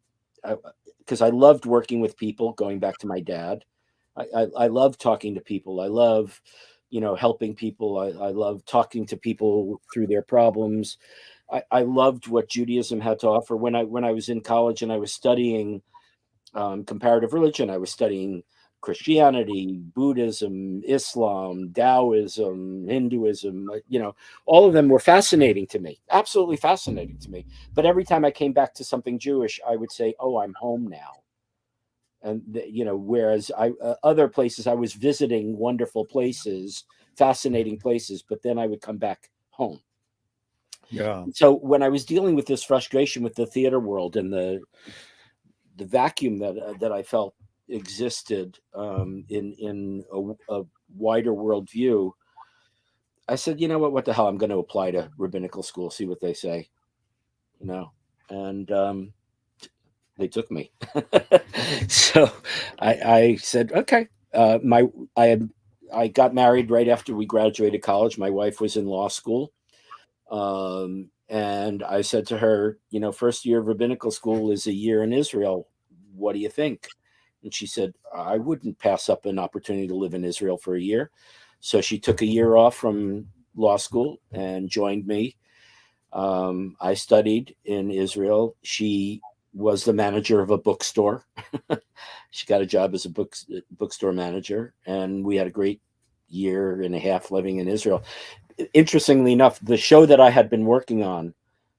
because I loved working with people, going back to my dad. I love talking to people. I love, helping people. I love talking to people through their problems. I loved what Judaism had to offer. When I was in college and I was studying comparative religion, I was studying Christianity, Buddhism, Islam, Taoism, Hinduism. All of them were fascinating to me, absolutely fascinating to me. But every time I came back to something Jewish, I would say, "Oh, I'm home now." And whereas other places, I was visiting wonderful places, fascinating places, but then I would come back home. Yeah. So when I was dealing with this frustration with the theater world and the vacuum that I felt existed in a wider worldview, I said, you know what the hell, I'm going to apply to rabbinical school, see what they say, and they took me. So I said, okay. I got married right after we graduated college. My wife was in law school. And I said to her, first year of rabbinical school is a year in Israel. What do you think? And she said, I wouldn't pass up an opportunity to live in Israel for a year. So she took a year off from law school and joined me. I studied in Israel. She was the manager of a bookstore. She got a job as a bookstore manager, and we had a great year and a half living in Israel. Interestingly enough, the show that I had been working on,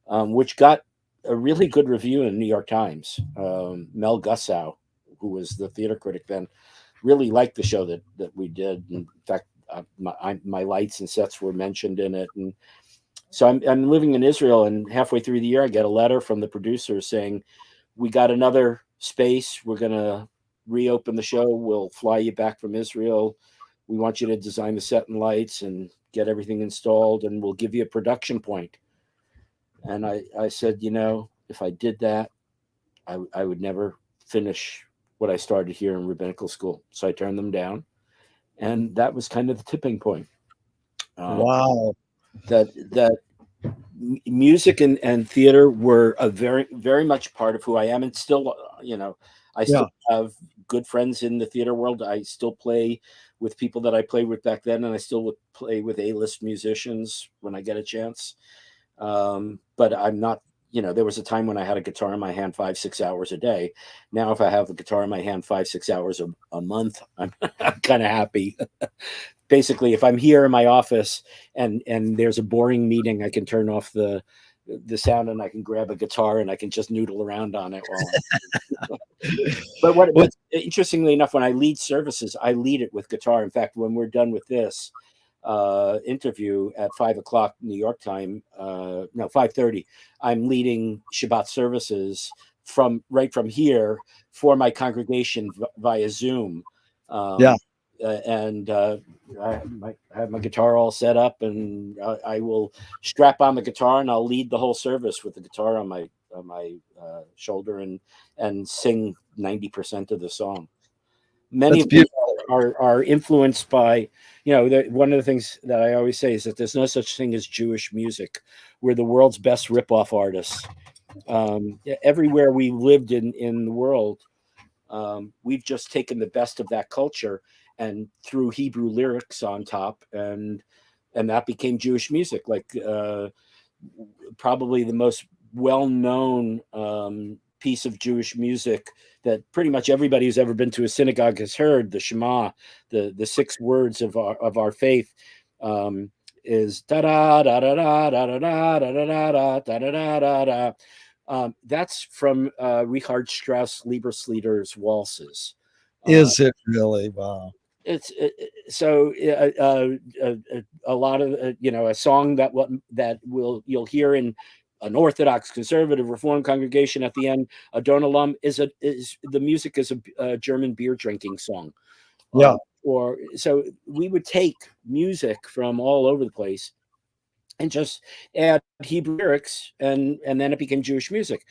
which got a really good review in the New York Times, Mel Gussow, who was the theater critic then, really liked the show that we did. In fact, my lights and sets were mentioned in it. And so I'm living in Israel, and halfway through the year, I get a letter from the producer saying, we got another space. We're going to reopen the show. We'll fly you back from Israel. We want you to design the set and lights and get everything installed, and we'll give you a production point. And I said, if I did that, I would never finish what I started here in rabbinical school. So I turned them down. And that was kind of the tipping point. Wow. That music and theater were a very, very much part of who I am. And still, I still have good friends in the theater world. I still play with people that I played with back then, and I still would play with A-list musicians when I get a chance. But I'm not, there was a time when I had a guitar in my hand 5-6 hours a day. Now, if I have a guitar in my hand 5-6 hours a month, I'm kind of happy. Basically, if I'm here in my office and there's a boring meeting, I can turn off the sound and I can grab a guitar and I can just noodle around on it. But interestingly enough, when I lead services, I lead it with guitar. In fact, when we're done with this interview at 5:00 New York time, 5:30, I'm leading Shabbat services from here for my congregation via Zoom. And I have my guitar all set up, and I will strap on the guitar and I'll lead the whole service with the guitar on my shoulder and sing 90% of the song. Many That's of them beautiful. are influenced by, one of the things that I always say is that there's no such thing as Jewish music. We're the world's best rip-off artists. Everywhere we lived in the world, we've just taken the best of that culture and threw Hebrew lyrics on top, and that became Jewish music. Like probably the most well-known piece of Jewish music that pretty much everybody who's ever been to a synagogue has heard, the Shema, the 6 words of our faith, is da da da da da da da da da da da da da da. That's from Richard Strauss Lieberslieder's waltzes. Is it really? Wow. It's so a lot of a song that you'll hear in an Orthodox, conservative, Reformed congregation at the end. Adon Olam is the music is a German beer drinking song. Yeah. Or so we would take music from all over the place and just add Hebrew lyrics, and then it became Jewish music.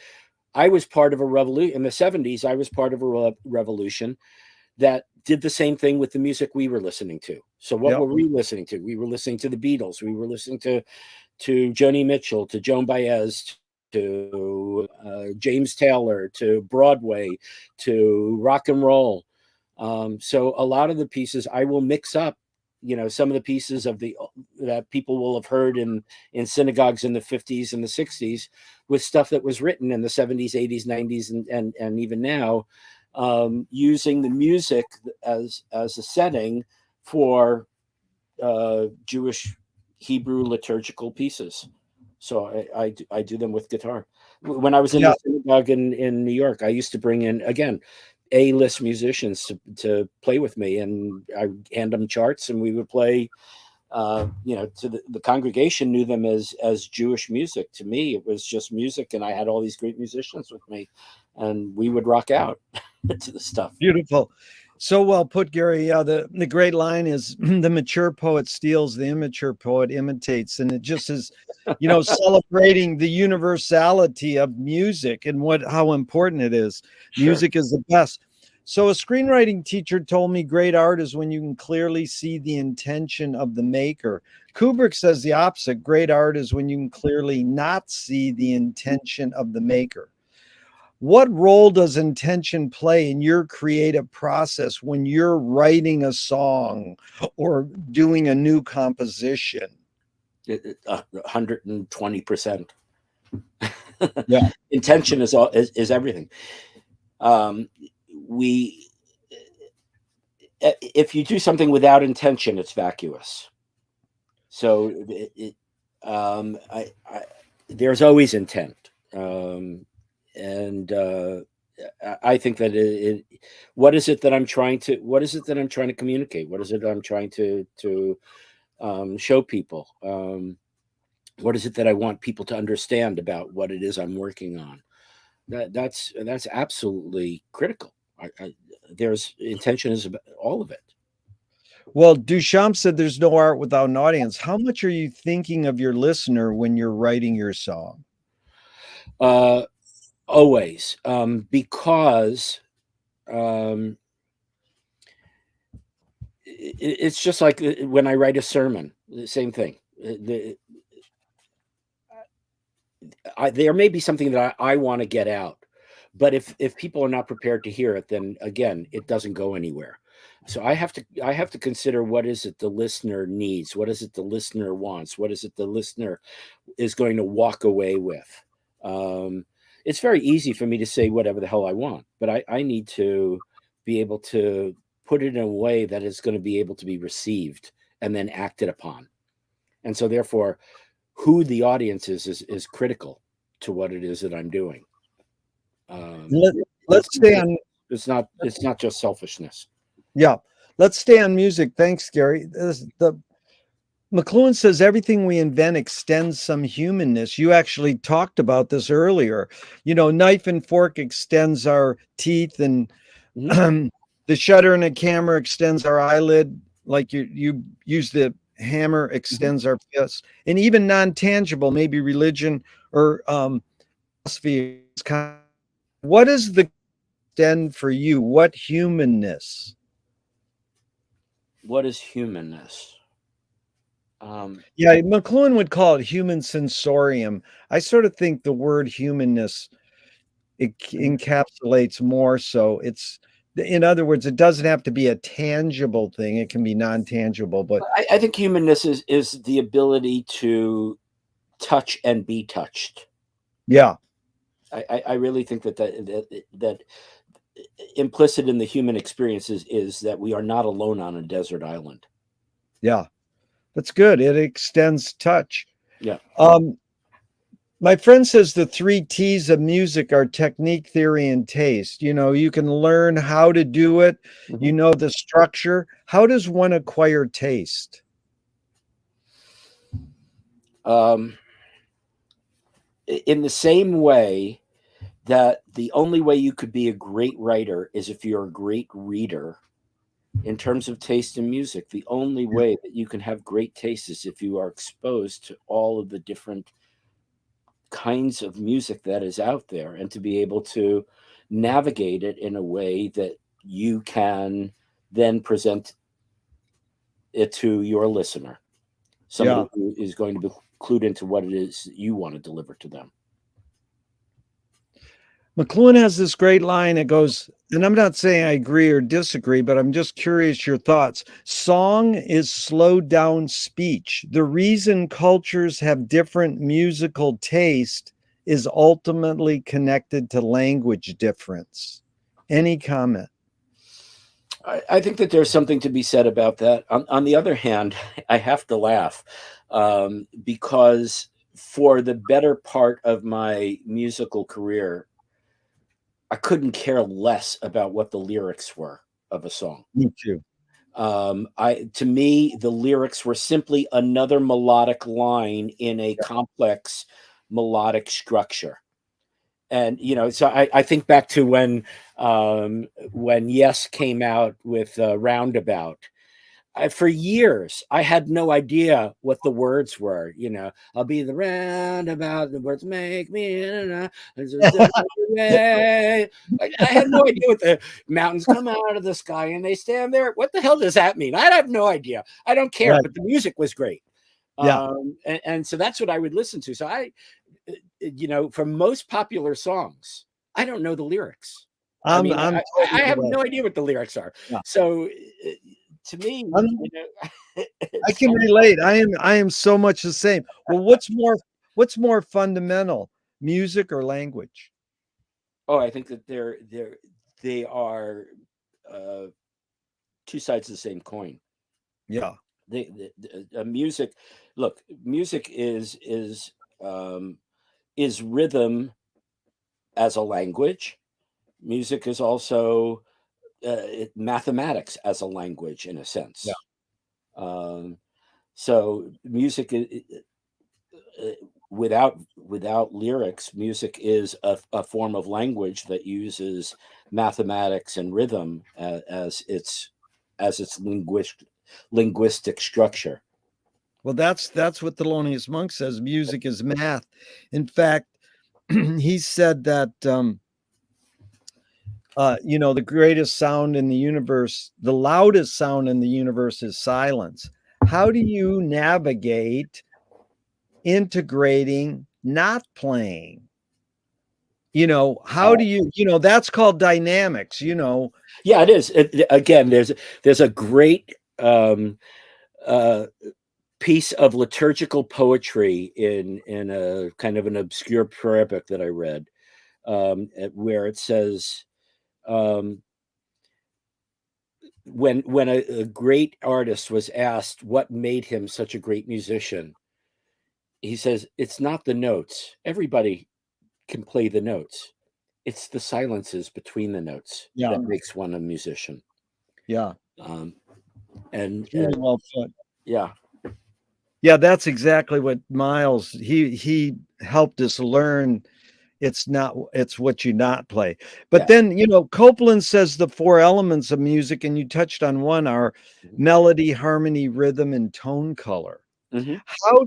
I was part of a revolution in the 70s. I was part of a revolution that did the same thing with the music we were listening to. So what were we listening to? We were listening to the Beatles. We were listening to Joni Mitchell, to Joan Baez, to James Taylor, to Broadway, to rock and roll. So a lot of the pieces I will mix up, some of the pieces that people will have heard in synagogues in the 50s and the 60s with stuff that was written in the 70s, 80s, 90s, and even now, using the music as a setting for Jewish Hebrew liturgical pieces. So I do them with guitar. When I was in the synagogue in New York, I used to bring in, again, A-list musicians to play with me, and I hand them charts, and we would play. To the congregation knew them as Jewish music. To me, it was just music, and I had all these great musicians with me, and we would rock out to the stuff. Beautiful. So well put, Gary. Yeah, the great line is the mature poet steals, the immature poet imitates. And it just is, celebrating the universality of music and how important it is. Sure. Music is the best. So a screenwriting teacher told me great art is when you can clearly see the intention of the maker. Kubrick says the opposite. Great art is when you can clearly not see the intention of the maker. What role does intention play in your creative process when you're writing a song or doing a new composition? 120%. Yeah. Intention is everything. If you do something without intention, it's vacuous. So there's always intent. And I think that what is it that I'm trying to communicate? What is it I'm trying to show people? What is it that I want people to understand about what it is I'm working on? That's absolutely critical. There's intention is about all of it. Well, Duchamp said there's no art without an audience. How much are you thinking of your listener when you're writing your song? Always, because it's just like when I write a sermon, the same thing. There may be something that I want to get out, but if people are not prepared to hear it, then again, it doesn't go anywhere. So I have to consider, what is it the listener needs? What is it the listener wants? What is it the listener is going to walk away with? It's very easy for me to say whatever the hell I want, but I need to be able to put it in a way that is going to be able to be received and then acted upon. And so therefore, who the audience is critical to what it is that I'm doing. Let's stay on. It's not just selfishness. Yeah. Let's stay on music. Thanks, Gary. McLuhan says everything we invent extends some humanness. You actually talked about this earlier. Knife and fork extends our teeth, and the shutter in a camera extends our eyelid. Like you use the hammer extends our fist, and even non-tangible, maybe religion or philosophy. What is the extend for you? What humanness? What is humanness? Yeah, McLuhan would call it human sensorium. I sort of think the word humanness, it encapsulates more. So it's, in other words, it doesn't have to be a tangible thing. It can be non-tangible, but I think humanness is the ability to touch and be touched. yeah, I really think that implicit in the human experience is that we are not alone on a desert island. yeah, that's good. It extends touch. Yeah. My friend says the 3 T's of music are technique, theory, and taste. You can learn how to do it. You know the structure. How does one acquire taste? In the same way that the only way you could be a great writer is if you're a great reader. In terms of taste in music, the only way that you can have great taste is if you are exposed to all of the different kinds of music that is out there, and to be able to navigate it in a way that you can then present it to your listener, somebody who is going to be clued into what it is you want to deliver to them. McLuhan has this great line. It goes, and I'm not saying I agree or disagree, but I'm just curious your thoughts. Song is slowed down speech. The reason cultures have different musical taste is ultimately connected to language difference. Any comment? I think that there's something to be said about that. On the other hand, I have to laugh because for the better part of my musical career, I couldn't care less about what the lyrics were of a song. Me too. To me, the lyrics were simply another melodic line in a complex melodic structure. And so I think back to when Yes came out with Roundabout. For years, I had no idea what the words were. I'll be the roundabout, the words make me. I had no idea what the mountains come out of the sky and they stand there. What the hell does that mean? I have no idea. I don't care, Right. but the music was great. Yeah. And so that's what I would listen to. So for most popular songs, I don't know the lyrics. I have no idea what the lyrics are. Yeah. So to me, I can relate. I am so much the same. Well, what's more fundamental, music or language? Oh, I think that they are two sides of the same coin. Yeah. Music. Look, music is rhythm as a language. Music is also mathematics as a language, in a sense. Yeah. So music, without lyrics, music is a form of language that uses mathematics and rhythm as its linguistic structure. Well, that's what Thelonious Monk says. Music is math. In fact, he said that the greatest sound in the universe, the loudest sound in the universe is silence. How do you navigate integrating not playing? How do you, that's called dynamics, Yeah, it is. Again, there's a great piece of liturgical poetry in a kind of an obscure prayer book that I read, where it says, when a great artist was asked what made him such a great musician, he says, it's not the notes. Everybody can play the notes. It's the silences between the notes that makes one a musician. Yeah. And really well put. Yeah. Yeah, that's exactly what Miles, he helped us learn. It's what you not play. But then, Copeland says the 4 elements of music, and you touched on one, are melody, harmony, rhythm, and tone color.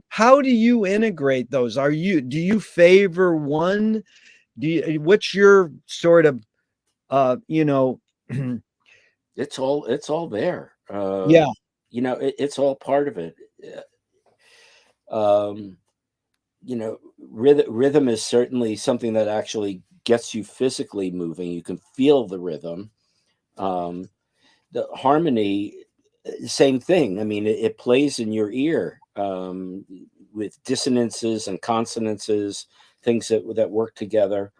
How do you integrate those? Do you favor one? What's your sort of it's all there. Yeah. it's all part of it. Um, rhythm is certainly something that actually gets you physically moving. You can feel the rhythm. The harmony, same thing. I mean, it plays in your ear, with dissonances and consonances, things that work together.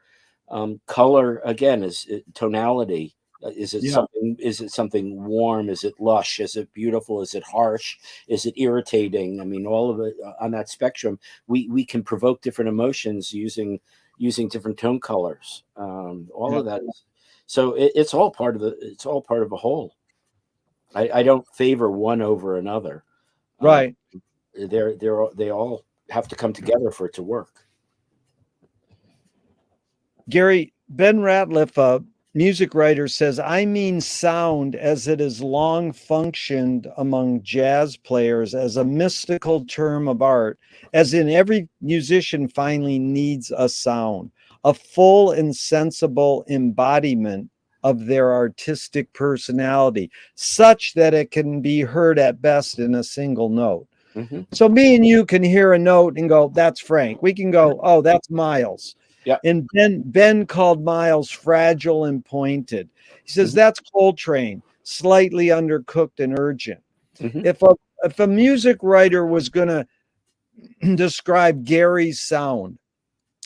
Color again is tonality. Is it Yeah. something? Is it something warm? Is it lush? Is it beautiful? Is it harsh? Is it irritating? I mean, all of it on that spectrum. We can provoke different emotions using different tone colors. All Yeah. of that. So it's all part of it's all part of a whole. I don't favor one over another. Um, Right. they all have to come together for it to work. Gary, Ben Ratliff, a music writer, says, I mean sound as it has long functioned among jazz players as a mystical term of art, as in every musician finally needs a sound, a full and sensible embodiment of their artistic personality, such that it can be heard at best in a single note. Hmm. So me and you can hear a note and go, that's Frank. We can go, oh, that's Miles. Yeah. And Ben called Miles fragile and pointed. He says Hmm. that's Coltrane, slightly undercooked and urgent. Hmm. If a music writer was going to describe Gary's sound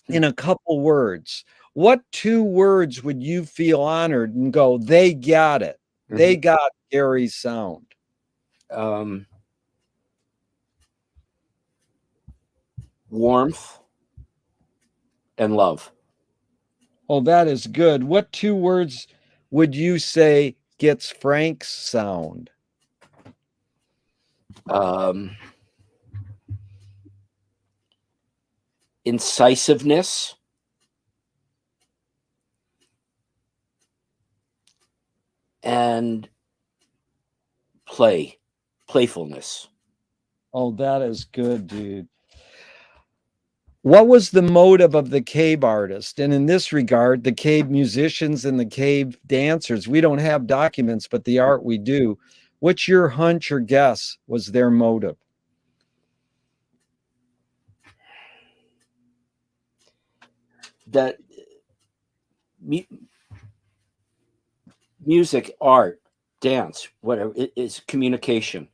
in a couple words, what two words would you feel honored and go, they got it. They Hmm. got Gary's sound. Warmth and love. Oh, that is good. What two words would you say gets Frank's sound? Um, Incisiveness and playfulness. Oh, that is good, dude. What was the motive of the cave artist? And in this regard, the cave musicians and the cave dancers, we don't have documents, but the art we do. What's your hunch or guess was their motive? That music, art, dance, whatever, it is communication.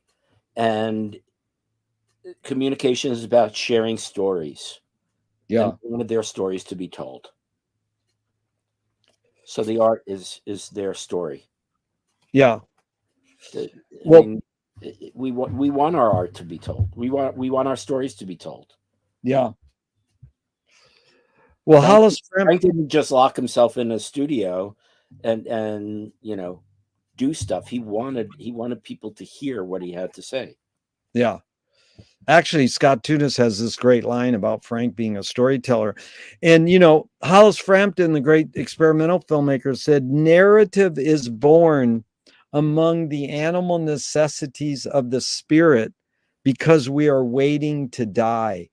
And communication is about sharing stories, and Yeah. they wanted their stories to be told. So the art is their story. Yeah. I Well, mean, we want our art to be told. We want our stories to be told. yeah. Well, Frank Hollis Frank, Frank didn't just lock himself in a studio and do stuff. He wanted people to hear what he had to say. yeah. Actually, Scott Tunis has this great line about Frank being a storyteller. And, Hollis Frampton, the great experimental filmmaker, said narrative is born among the animal necessities of the spirit because we are waiting to die.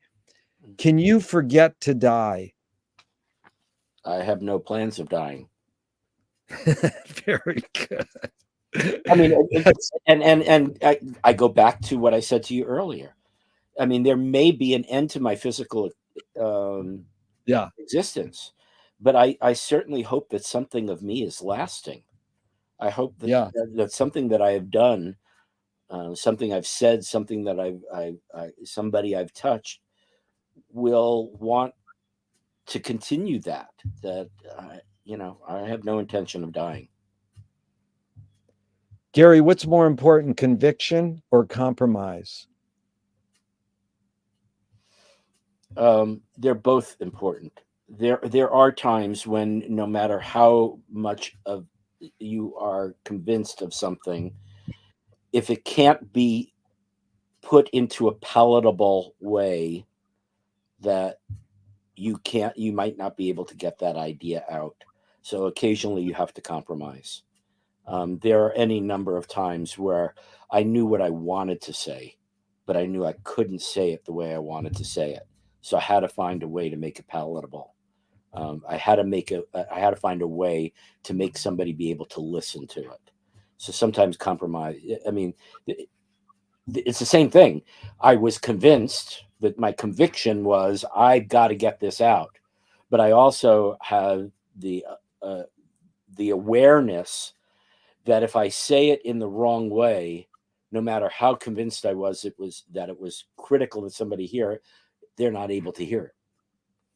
Can you forget to die? I have no plans of dying. Very good. I mean, and I go back to what I said to you earlier. I mean, there may be an end to my physical um, Yeah. existence, but I certainly hope that something of me is lasting. I hope that Yeah. that something that I have done, something I've said, something that somebody I've touched, will want to continue that. That I have no intention of dying. Gary, what's more important, conviction or compromise? They're both important. There are times when no matter how much of you are convinced of something, if it can't be put into a palatable way, that you might not be able to get that idea out. So occasionally you have to compromise. There are any number of times where I knew what I wanted to say, but I knew I couldn't say it the way I wanted to say it. So I had to find a way to make it palatable. I had to find a way to make somebody be able to listen to it. So sometimes compromise. I mean, it's the same thing. I was convinced that my conviction was I've got to get this out, but I also have the awareness that if I say it in the wrong way, no matter how convinced I was, it was critical that somebody hear it, they're not able to hear it.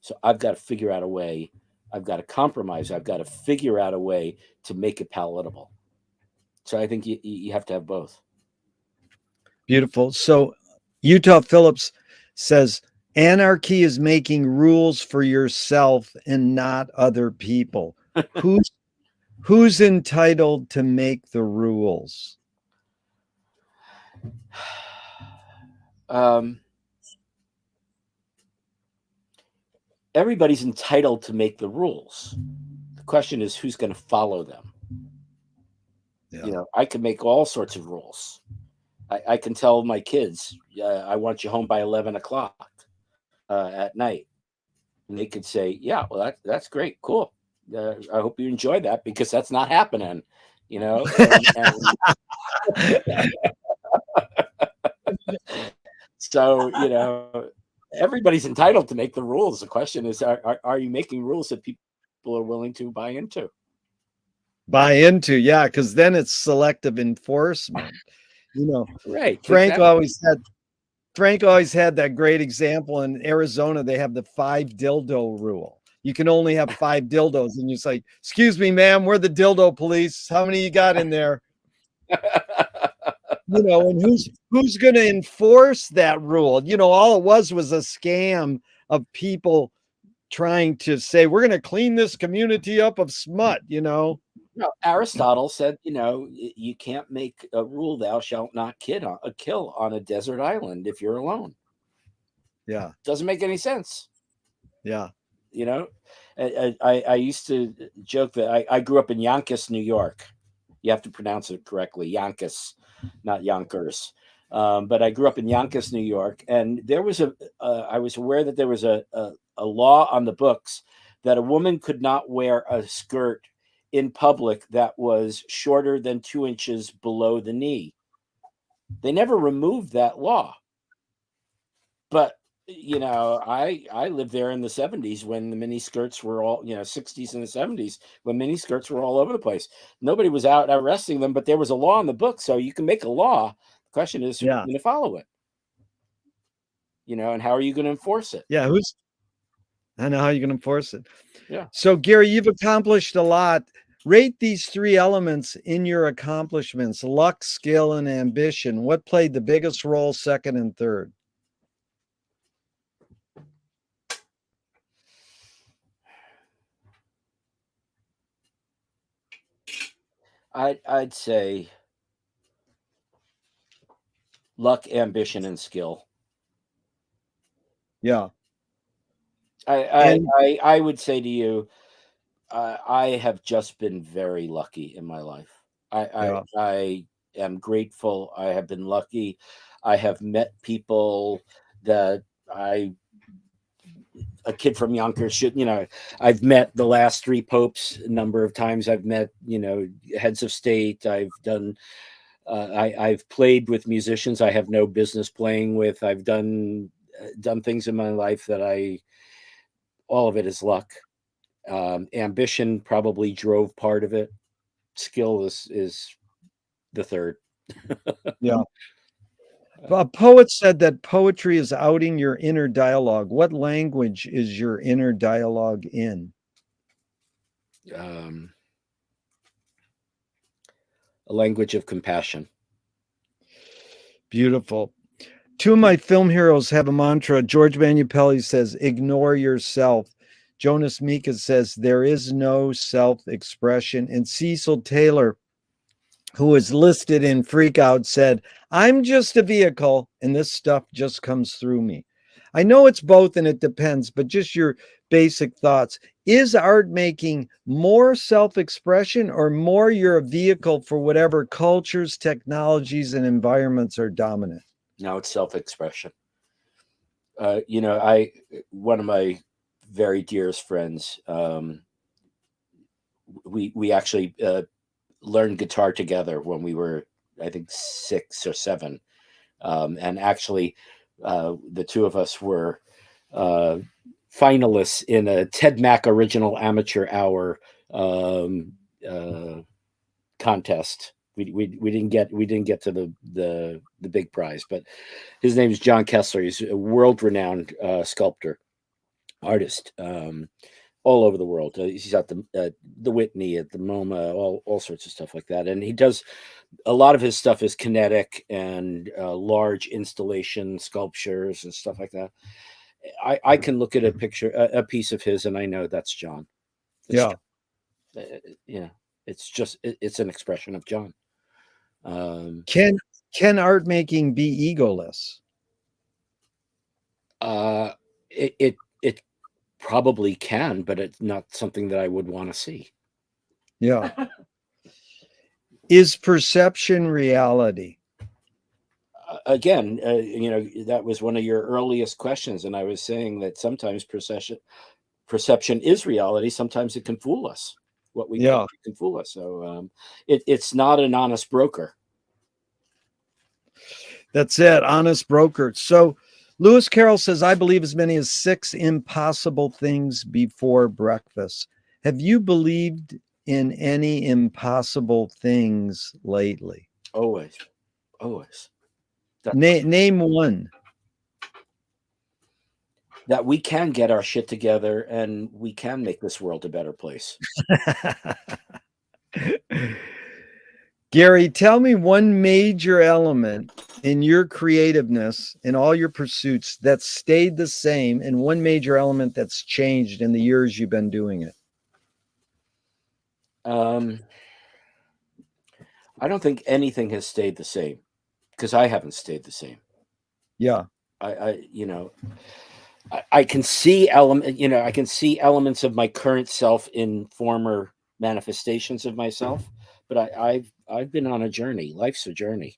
So I've got to figure out a way. I've got to compromise. I've got to figure out a way to make it palatable. So I think you have to have both. Beautiful. So Utah Phillips says, anarchy is making rules for yourself and not other people. Who's entitled to make the rules? Everybody's entitled to make the rules. The question is who's going to follow them. Yeah. You know, I can make all sorts of rules. I can tell my kids, I want you home by 11 o'clock at night. And they could say, yeah, well, that's great. Cool. I hope you enjoy that, because that's not happening, you know? So, you know, everybody's entitled to make the rules. The question is, are you making rules that people are willing to buy into? Yeah, because then it's selective enforcement. You know, right. Frank always had that great example. In Arizona, they have the 5 dildo rule. You can only have 5 dildos, and you say, "Excuse me, ma'am, we're the dildo police. How many you got in there?" You know, and who's going to enforce that rule? You know, all it was a scam of people trying to say, we're going to clean this community up of smut, you know. No, Aristotle said, you know, you can't make a rule, thou shalt not kill on a desert island if you're alone. Yeah. Doesn't make any sense. Yeah. You know, I used to joke that I grew up in Yonkers, New York. You have to pronounce it correctly, Yonkers, not Yonkers. But I grew up in Yonkers, New York, and there was I was aware that there was a law on the books that a woman could not wear a skirt in public that was shorter than 2 inches below the knee. They never removed that law. But, you know, I lived there in the 70s when the mini skirts were all, you know, 60s and the 70s, when mini skirts were all over the place. Nobody was out arresting them, but there was a law in the book. So you can make a law. The question is, who's going to follow it? You know, and how are you going to enforce it? Yeah. I know how you're going to enforce it. Yeah. So, Gary, you've accomplished a lot. Rate these 3 elements in your accomplishments: luck, skill, and ambition. What played the biggest role, second and third? I'd say luck, ambition, and skill. Yeah. I would say to you, I have just been very lucky in my life. I am grateful. I have been lucky. I have met people that a kid from Yonkers should, you know, I've met the last 3 popes a number of times. I've met, you know, heads of state. I've done, I've played with musicians I have no business playing with. I've done things in my life that all of it is luck. Ambition probably drove part of it. Skill is the third. Yeah. A poet said that poetry is outing your inner dialogue. What language is your inner dialogue in? A language of compassion. Beautiful. 2 of my film heroes have a mantra. George Manupelli says, ignore yourself. Jonas Mika says, there is no self-expression. And Cecil Taylor, who is listed in Freak Out, said, I'm just a vehicle and this stuff just comes through me. I know it's both and it depends, but just your basic thoughts. Is art making more self-expression or more you're a vehicle for whatever cultures, technologies, and environments are dominant? No, it's self-expression. You know, one of my very dearest friends, we actually learned guitar together when we were, I think, 6 or 7. And actually, the two of us were finalists in a Ted Mack Original Amateur Hour contest. We didn't get to the big prize, but his name is John Kessler. He's a world renowned sculptor, artist, all over the world. He's at the Whitney, at the MoMA, all sorts of stuff like that. And he does a lot of his stuff is kinetic and large installation sculptures and stuff like that. I can look at a picture, a piece of his, and I know that's John. Yeah. Yeah. It's just it's an expression of John. Can art making be egoless? It probably can, but it's not something that I would want to see. Yeah. Is perception reality? Again, that was one of your earliest questions, and I was saying that sometimes perception is reality. Sometimes it can fool us. What we think can fool us. So it's not an honest broker. That's it, honest broker. So Lewis Carroll says, I believe as many as 6 impossible things before breakfast. Have you believed in any impossible things lately? Always. Name one. That we can get our shit together and we can make this world a better place. Gary, tell me one major element in your creativeness, in all your pursuits, that stayed the same, and one major element that's changed in the years you've been doing it. I don't think anything has stayed the same, because I haven't stayed the same. Yeah. I can see I can see elements of my current self in former manifestations of myself, but I've been on a journey. Life's a journey.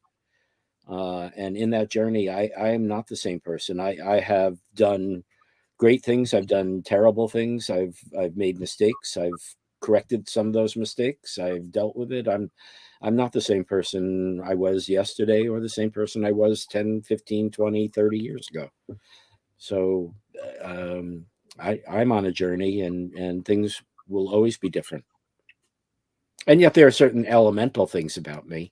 And in that journey, I am not the same person. I have done great things. I've done terrible things. I've made mistakes. I've corrected some of those mistakes. I've dealt with it. I'm not the same person I was yesterday or the same person I was 10, 15, 20, 30 years ago. So I'm on a journey, and things will always be different. And yet there are certain elemental things about me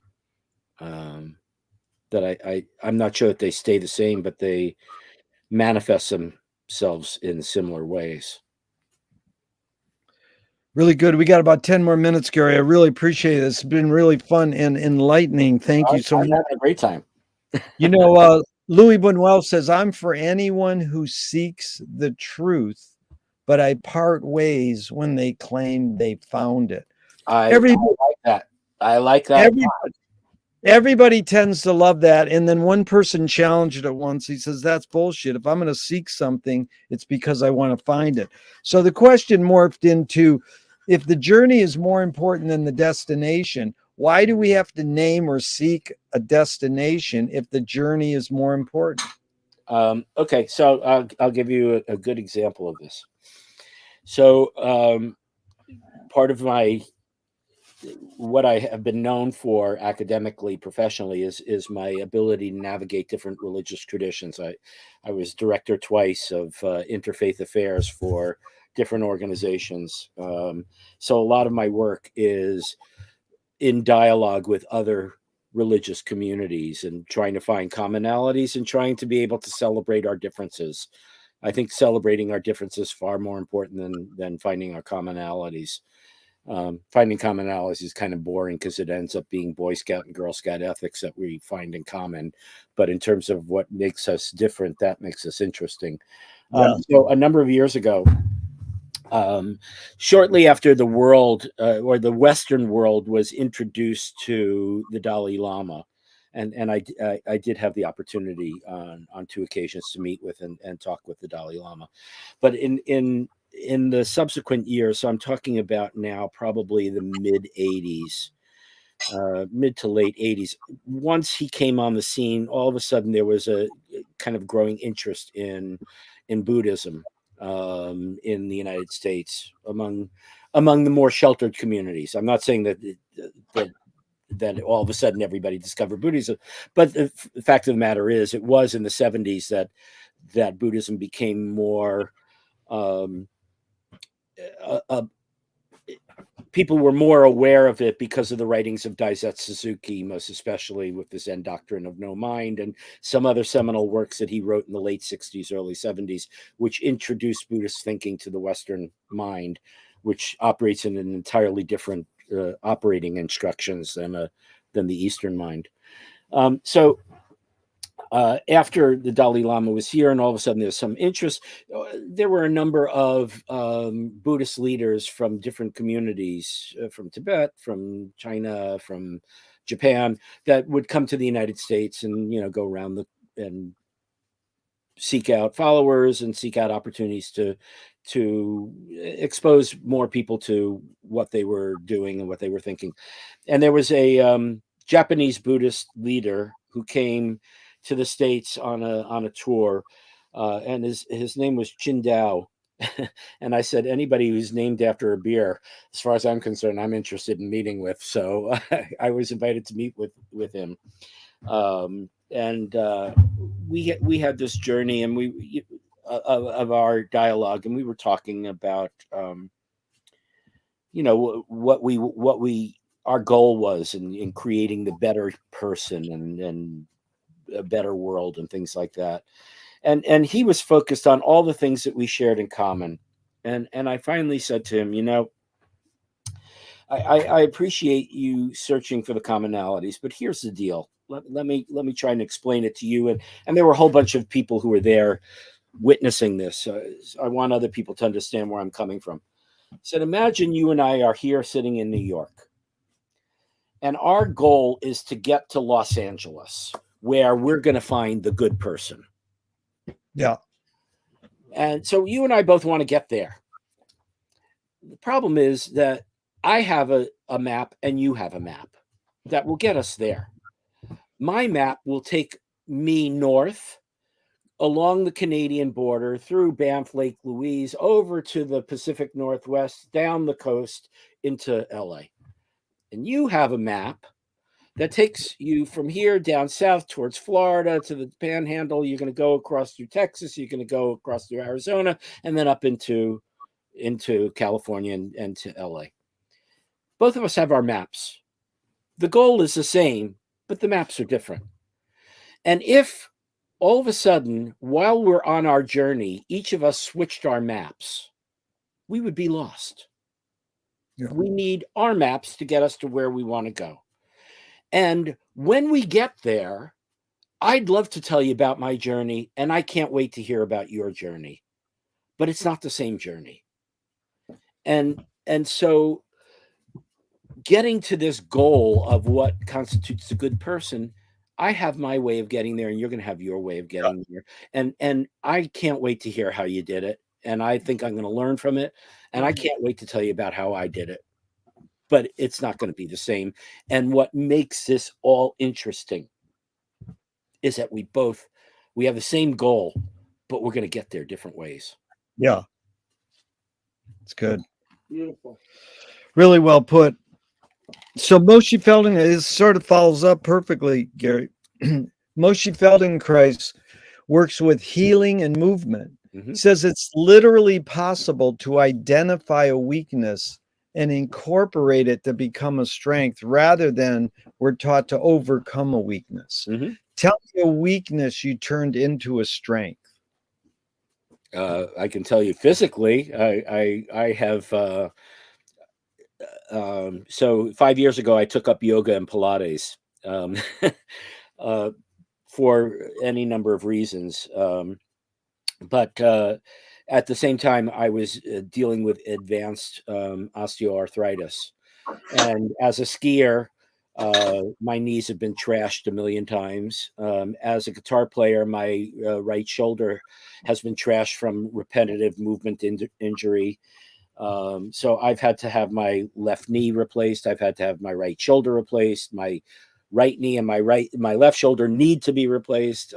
that I'm not sure that they stay the same, but they manifest themselves in similar ways. Really good. We got about 10 more minutes, Gary. I really appreciate it. It's been really fun and enlightening. Thank you so much. I had a great time. Louis Buñuel says, I'm for anyone who seeks the truth, but I part ways when they claim they found it. I like that. I like that. Everybody tends to love that. And then one person challenged it once. He says, that's bullshit. If I'm going to seek something, it's because I want to find it. So the question morphed into, if the journey is more important than the destination, why do we have to name or seek a destination if the journey is more important? Okay, so I'll give you a good example of this. So part of what I have been known for academically, professionally, is my ability to navigate different religious traditions. I was director twice of interfaith affairs for different organizations. So a lot of my work is in dialogue with other religious communities and trying to find commonalities and trying to be able to celebrate our differences. I think celebrating our differences is far more important than finding our commonalities. Finding commonalities is kind of boring because it ends up being Boy Scout and Girl Scout ethics that we find in common. But in terms of what makes us different, that makes us interesting. So a number of years ago, shortly after the world or the Western world was introduced to the Dalai Lama, and I did have the opportunity on 2 occasions to meet with and talk with the Dalai Lama, but in the subsequent years, so I'm talking about now probably the mid to late 80s, once he came on the scene, all of a sudden there was a kind of growing interest in Buddhism in the United States among the more sheltered communities. I'm not saying that then all of a sudden everybody discovered Buddhism. But the fact of the matter is, it was in the 70s that Buddhism became more people were more aware of it because of the writings of Daisetsu Suzuki, most especially with the Zen doctrine of no mind and some other seminal works that he wrote in the late 60s, early 70s, which introduced Buddhist thinking to the Western mind, which operates in an entirely different operating instructions than the Eastern mind. After the Dalai Lama was here, and all of a sudden there's some interest, there were a number of Buddhist leaders from different communities, from Tibet, from China, from Japan, that would come to the United States and go around and seek out followers and seek out opportunities to expose more people to what they were doing and what they were thinking. And there was a Japanese Buddhist leader who came to the States on a tour, and his name was Qingdao. And I said, anybody who's named after a beer, as far as I'm concerned, I'm interested in meeting with. So I was invited to meet with him, and we had this journey, and of our dialogue, and we were talking about what our goal was in creating the better person and a better world and things like that. And he was focused on all the things that we shared in common. And I finally said to him, I appreciate you searching for the commonalities, but here's the deal. Let me try and explain it to you. And there were a whole bunch of people who were there witnessing this. I want other people to understand where I'm coming from. I said, imagine you and I are here sitting in New York, and our goal is to get to Los Angeles, where we're going to find the good person. Yeah. And so you and I both want to get there. The problem is that I have a map and you have a map that will get us there. My map will take me north along the Canadian border, through Banff, Lake Louise, over to the Pacific Northwest, down the coast into LA. And you have a map that takes you from here down south towards Florida to the Panhandle. You're going to go across through Texas. You're going to go across through Arizona, and then up into California and to LA. Both of us have our maps. The goal is the same, but the maps are different. And if all of a sudden, while we're on our journey, each of us switched our maps, we would be lost. Yeah. We need our maps to get us to where we want to go. And when we get there, I'd love to tell you about my journey, and I can't wait to hear about your journey. But it's not the same journey. And so getting to this goal of what constitutes a good person, I have my way of getting there, and you're going to have your way of getting there. And I can't wait to hear how you did it. And I think I'm going to learn from it. And I can't wait to tell you about how I did it. But it's not going to be the same. And what makes this all interesting is that we have the same goal, but we're going to get there different ways. Yeah. It's good. Beautiful. Really well put. So Moshe Feldenkrais sort of follows up perfectly, Gary. Moshe Feldenkrais works with healing and movement. Mm-hmm. He says it's literally possible to identify a weakness and incorporate it to become a strength, rather than we're taught to overcome a weakness. Mm-hmm. Tell me a weakness you turned into a strength. I can tell you physically, I have... so 5 years ago, I took up yoga and Pilates for any number of reasons. But at the same time, I was dealing with advanced osteoarthritis. And as a skier, my knees have been trashed a million times. As a guitar player, my right shoulder has been trashed from repetitive movement injury. So I've had to have my left knee replaced. I've had to have my right shoulder replaced. My right knee and my left shoulder need to be replaced.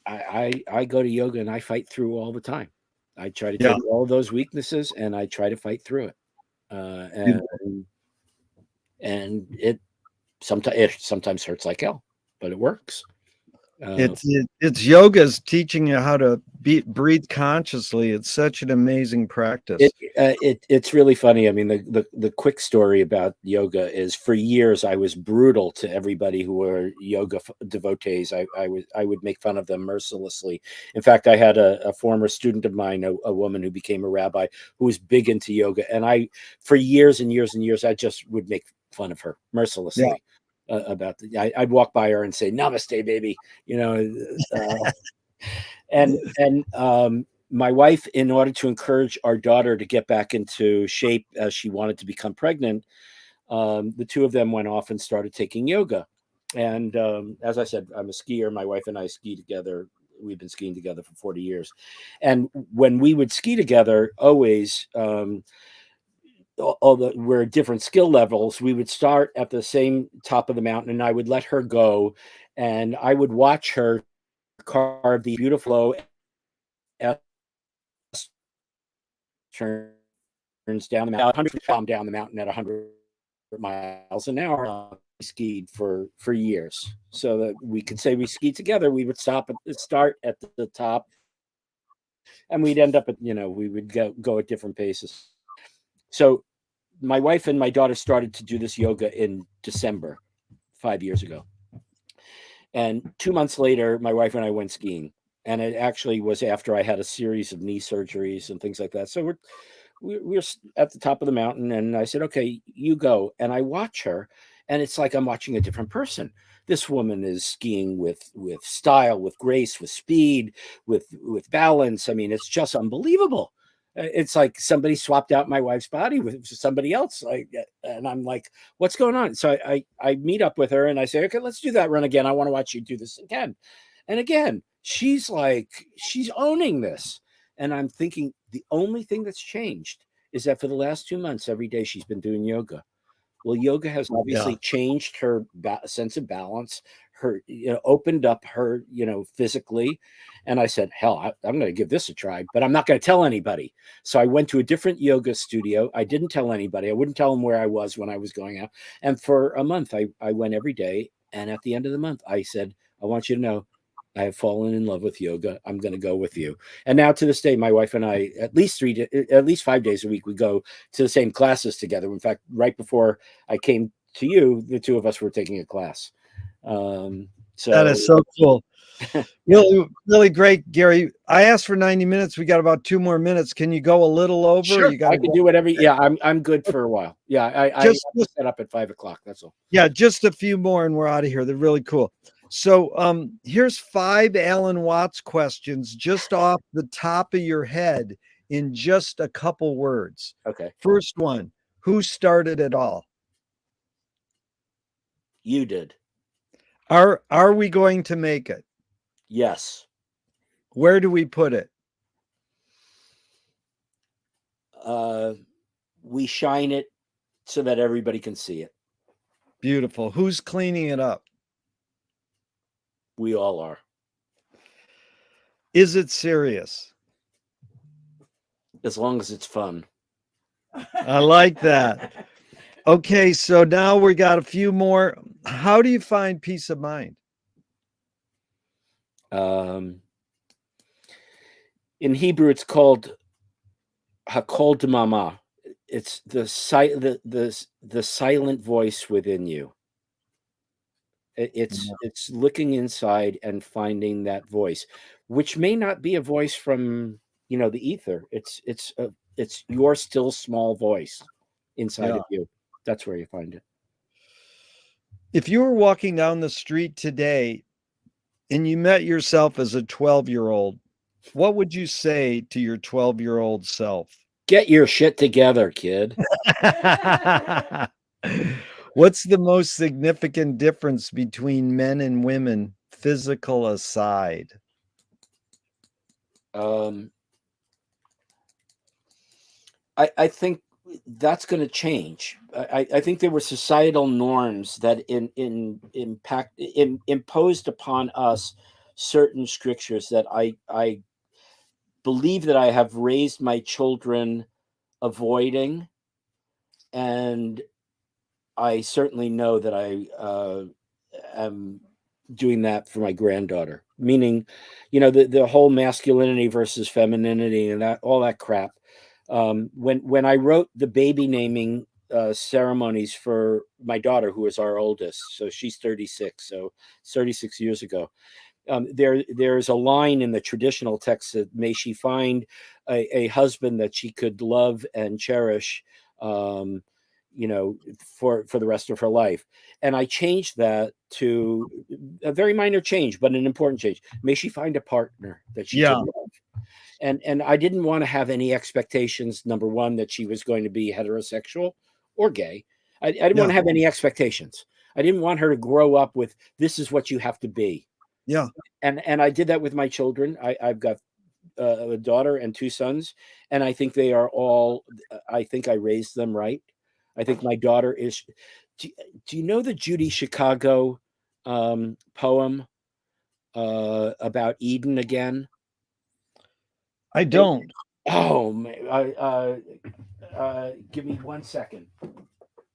I go to yoga and I fight through all the time. I try to take all those weaknesses and I try to fight through it. And and it sometimes hurts like hell, but it works. It's yoga's teaching you how to breathe consciously. It's such an amazing practice. It's really funny. I mean, the quick story about yoga is, for years I was brutal to everybody who were yoga devotees. I would make fun of them mercilessly. In fact, I had a former student of mine, a woman who became a rabbi, who was big into yoga, and for years and years and years, I just would make fun of her mercilessly. Yeah. About I'd walk by her and say, "Namaste, baby," you know. And my wife, in order to encourage our daughter to get back into shape as she wanted to become pregnant, the two of them went off and started taking yoga. And as I said, I'm a skier. My wife and I ski together. We've been skiing together for 40 years. And when we would ski together, always, although we're at different skill levels, we would start at the same top of the mountain, and I would let her go, and I would watch her carve the beautiful S turns down the mountain, 100 down the mountain at 100 miles an hour. We skied for years, so that we could say we skied together. We would start at the top, and we'd end up at, we would go at different paces. So my wife and my daughter started to do this yoga in December 5 years ago. And 2 months later, my wife and I went skiing. And it actually was after I had a series of knee surgeries and things like that. So we're at the top of the mountain, and I said, "Okay, you go." And I watch her, and it's like I'm watching a different person. This woman is skiing with style, with grace, with speed, with balance. I mean, it's just unbelievable. It's like somebody swapped out my wife's body with somebody else. And I'm like, "What's going on?" So I meet up with her and I say, "Okay, let's do that run again. I want to watch you do this again." And again, she's owning this. And I'm thinking, the only thing that's changed is that for the last 2 months, every day she's been doing yoga. Well, yoga has obviously changed her sense of balance, her, opened up her, physically. And I said, hell, I'm going to give this a try, but I'm not going to tell anybody. So I went to a different yoga studio. I didn't tell anybody. I wouldn't tell them where I was when I was going out. And for a month, I went every day. And at the end of the month, I said, I want you to know, I have fallen in love with yoga. I'm going to go with you. And now to this day, my wife and I, at least 5 days a week, we go to the same classes together. In fact, right before I came to you, the two of us were taking a class. So that is so cool. Really, really great, Gary. I asked for 90 minutes. We got about 2 more minutes. Can you go a little over? Sure, you got I can do whatever. Yeah, I'm good for a while. Yeah, I have to set up at 5 o'clock. That's all. Yeah, just a few more and we're out of here. They're really cool. So here's 5 Alan Watts questions just off the top of your head in just a couple words. Okay. First one, who started it all? You did. Are we going to make it? Yes. Where do we put it? We shine it so that everybody can see it. Beautiful. Who's cleaning it up? We all are. Is it serious? As long as it's fun. I like that. Okay, so now we got a few more. How do you find peace of mind? In Hebrew, it's called Hakol Damama. It's the silent voice within you. It's looking inside and finding that voice, which may not be a voice from the ether. It's your still small voice inside of you. That's where you find it. If you were walking down the street today and you met yourself as a 12-year-old, what would you say to your 12-year-old self? Get your shit together, kid. What's the most significant difference between men and women, physical aside? I think that's going to change. I think there were societal norms that imposed upon us certain strictures that I believe that I have raised my children avoiding, and I certainly know that I am doing that for my granddaughter. Meaning, the whole masculinity versus femininity and that all that crap. When I wrote the baby naming ceremonies for my daughter, who is our oldest, so she's 36, so 36 years ago. There's a line in the traditional text that may she find a husband that she could love and cherish, for the rest of her life. And I changed that to a very minor change, but an important change. May she find a partner that she Yeah. can love. And I didn't want to have any expectations. Number one, that she was going to be heterosexual or gay. I didn't want to have any expectations. I didn't want her to grow up with, this is what you have to be. Yeah. And I did that with my children. I've got a daughter and two sons, and I think they are all. I think I raised them right. I think my daughter is. Do you know the Judy Chicago poem about Eden again? I don't. Oh, give me 1 second.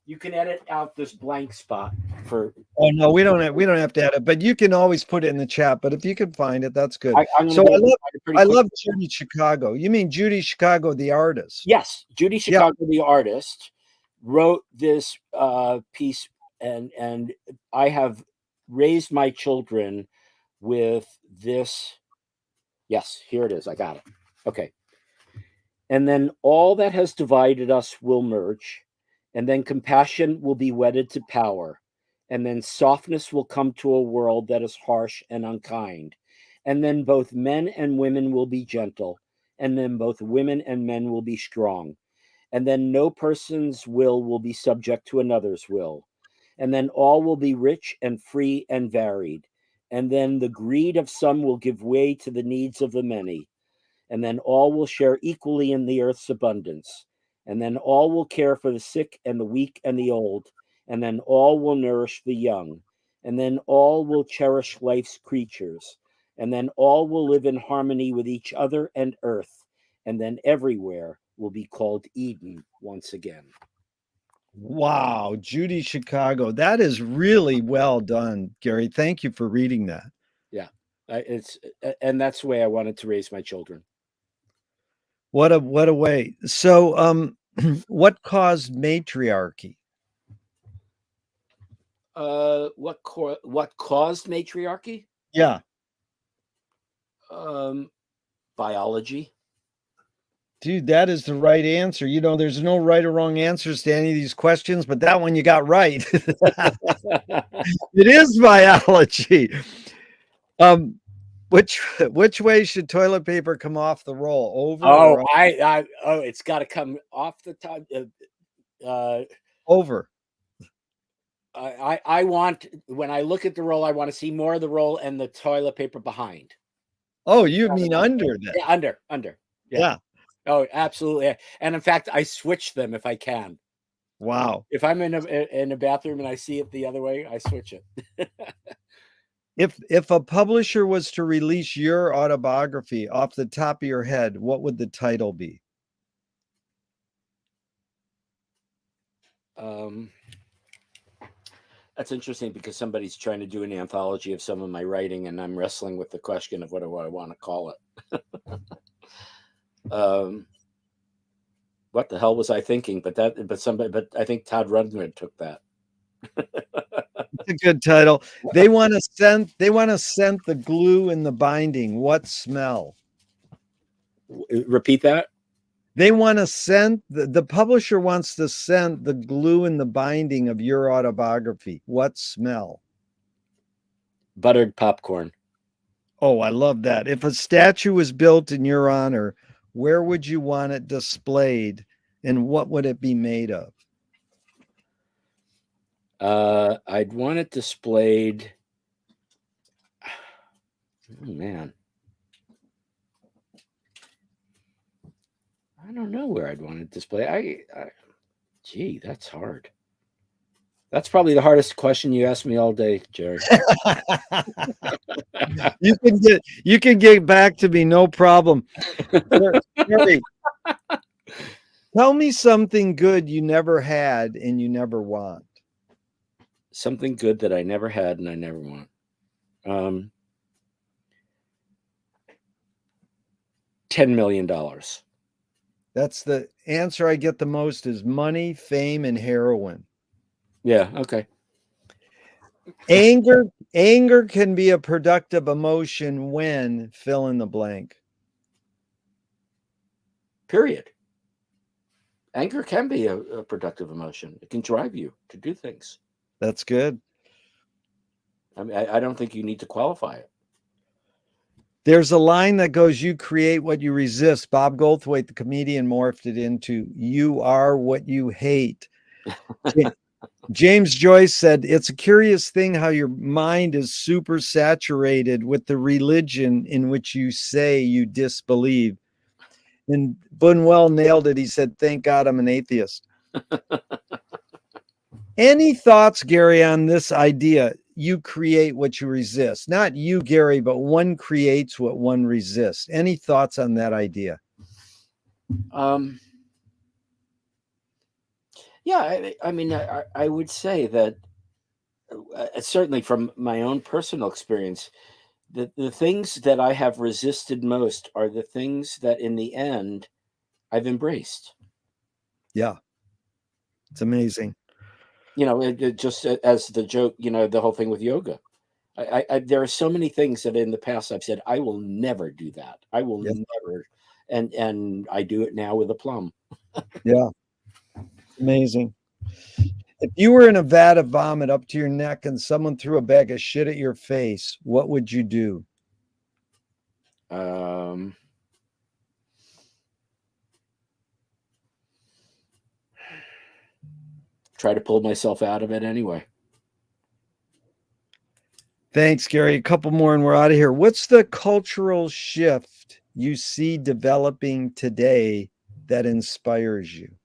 You can edit out this blank spot for. Oh no, we don't have to edit, but you can always put it in the chat. But if you can find it, that's good. So I love Judy Chicago. You mean Judy Chicago, the artist? Yes, Judy Chicago, the artist, wrote this piece, and I have raised my children with this. Yes, here it is. I got it. Okay. And then all that has divided us will merge, and then compassion will be wedded to power, and then softness will come to a world that is harsh and unkind, and then both men and women will be gentle, and then both women and men will be strong, and then no person's will be subject to another's will, and then all will be rich and free and varied, and then the greed of some will give way to the needs of the many, and then all will share equally in the earth's abundance, and then all will care for the sick and the weak and the old, and then all will nourish the young, and then all will cherish life's creatures, and then all will live in harmony with each other and earth, and then everywhere will be called Eden once again. Wow, Judy Chicago. That is really well done, Gary. Thank you for reading that. Yeah, and that's the way I wanted to raise my children. What a way. So what caused matriarchy? What caused matriarchy? Yeah. Biology. Dude, that is the right answer. There's no right or wrong answers to any of these questions, but that one you got right. It is biology. Which way should toilet paper come off the roll? Over? It's got to come off the top. Over. I want, when I look at the roll, I want to see more of the roll and the toilet paper behind. Oh, you mean under then? Yeah, under. Yeah. Oh, absolutely. And in fact, I switch them if I can. Wow. If I'm in a bathroom and I see it the other way, I switch it. If a publisher was to release your autobiography off the top of your head, what would the title be? That's interesting because somebody's trying to do an anthology of some of my writing, and I'm wrestling with the question of what do I want to call it. What the hell was I thinking? But I think Todd Rundgren took that. It's a good title. They want to scent the glue in the binding. What smell? Repeat that. They want to scent, the publisher wants to scent the glue in the binding of your autobiography. What smell? Buttered popcorn. Oh, I love that. If a statue was built in your honor, where would you want it displayed, and what would it be made of? I'd want it displayed. Oh, man. I don't know where I'd want it displayed. Gee, that's hard. That's probably the hardest question you asked me all day, Jerry. You can get back to me, no problem. Jerry, tell me something good you never had and you never want. Something good that I never had and I never want. $10 million. That's the answer I get the most is money, fame, and heroin. Yeah. Okay. Anger can be a productive emotion when fill in the blank. Period. Anger can be a productive emotion. It can drive you to do things. That's good. I mean, I don't think you need to qualify it. There's a line that goes, "You create what you resist." Bob Goldthwait, the comedian, morphed it into, "You are what you hate." James Joyce said, "It's a curious thing how your mind is super saturated with the religion in which you say you disbelieve." And Bunwell nailed it. He said, "Thank God I'm an atheist." Any thoughts, Gary, on this idea? You create what you resist. Not you, Gary, but one creates what one resists. Any thoughts on that idea? Yeah, I mean, I would say that certainly from my own personal experience, the things that I have resisted most are the things that in the end I've embraced. Yeah, it's amazing. It just as the joke, the whole thing with yoga. There are so many things that in the past I've said, I will never do that. I will Yeah. never. And I do it now with aplomb. Yeah, amazing. If you were in a vat of vomit up to your neck and someone threw a bag of shit at your face, what would you do? Try to pull myself out of it anyway. Thanks, Gary. A couple more and we're out of here. What's the cultural shift you see developing today that inspires you?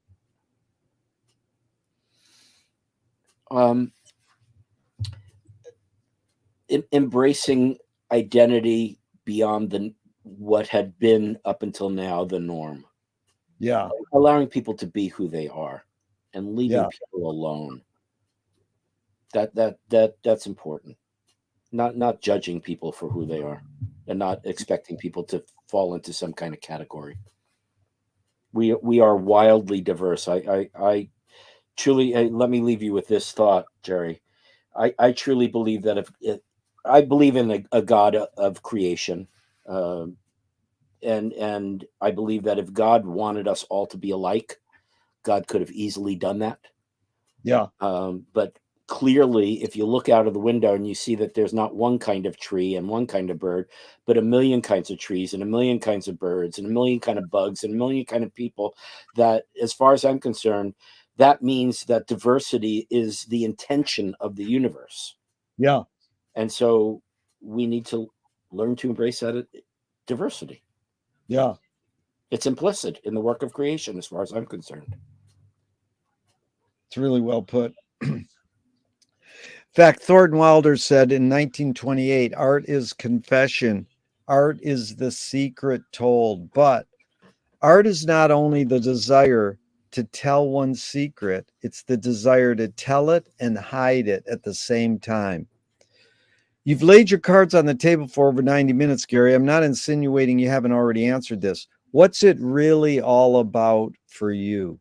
Embracing identity beyond what had been up until now the norm. Yeah. Allowing people to be who they are and leaving Yeah. people alone. That's important. Not judging people for who they are and not expecting people to fall into some kind of category. We are wildly diverse. I truly, let me leave you with this thought, Jerry. I truly believe that if I believe in a God of creation, and I believe that if God wanted us all to be alike, God could have easily done that. Yeah. But clearly, if you look out of the window and you see that there's not one kind of tree and one kind of bird, but a million kinds of trees and a million kinds of birds and a million kind of bugs and a million kind of people, that, as far as I'm concerned, that means that diversity is the intention of the universe. Yeah. And so we need to learn to embrace that diversity. Yeah. It's implicit in the work of creation, as far as I'm concerned. It's really well put. In fact, Thornton Wilder said in 1928, art is confession. Art is the secret told. But art is not only the desire to tell one's secret, it's the desire to tell it and hide it at the same time. You've laid your cards on the table for over 90 minutes, Gary. I'm not insinuating you haven't already answered this. What's it really all about for you?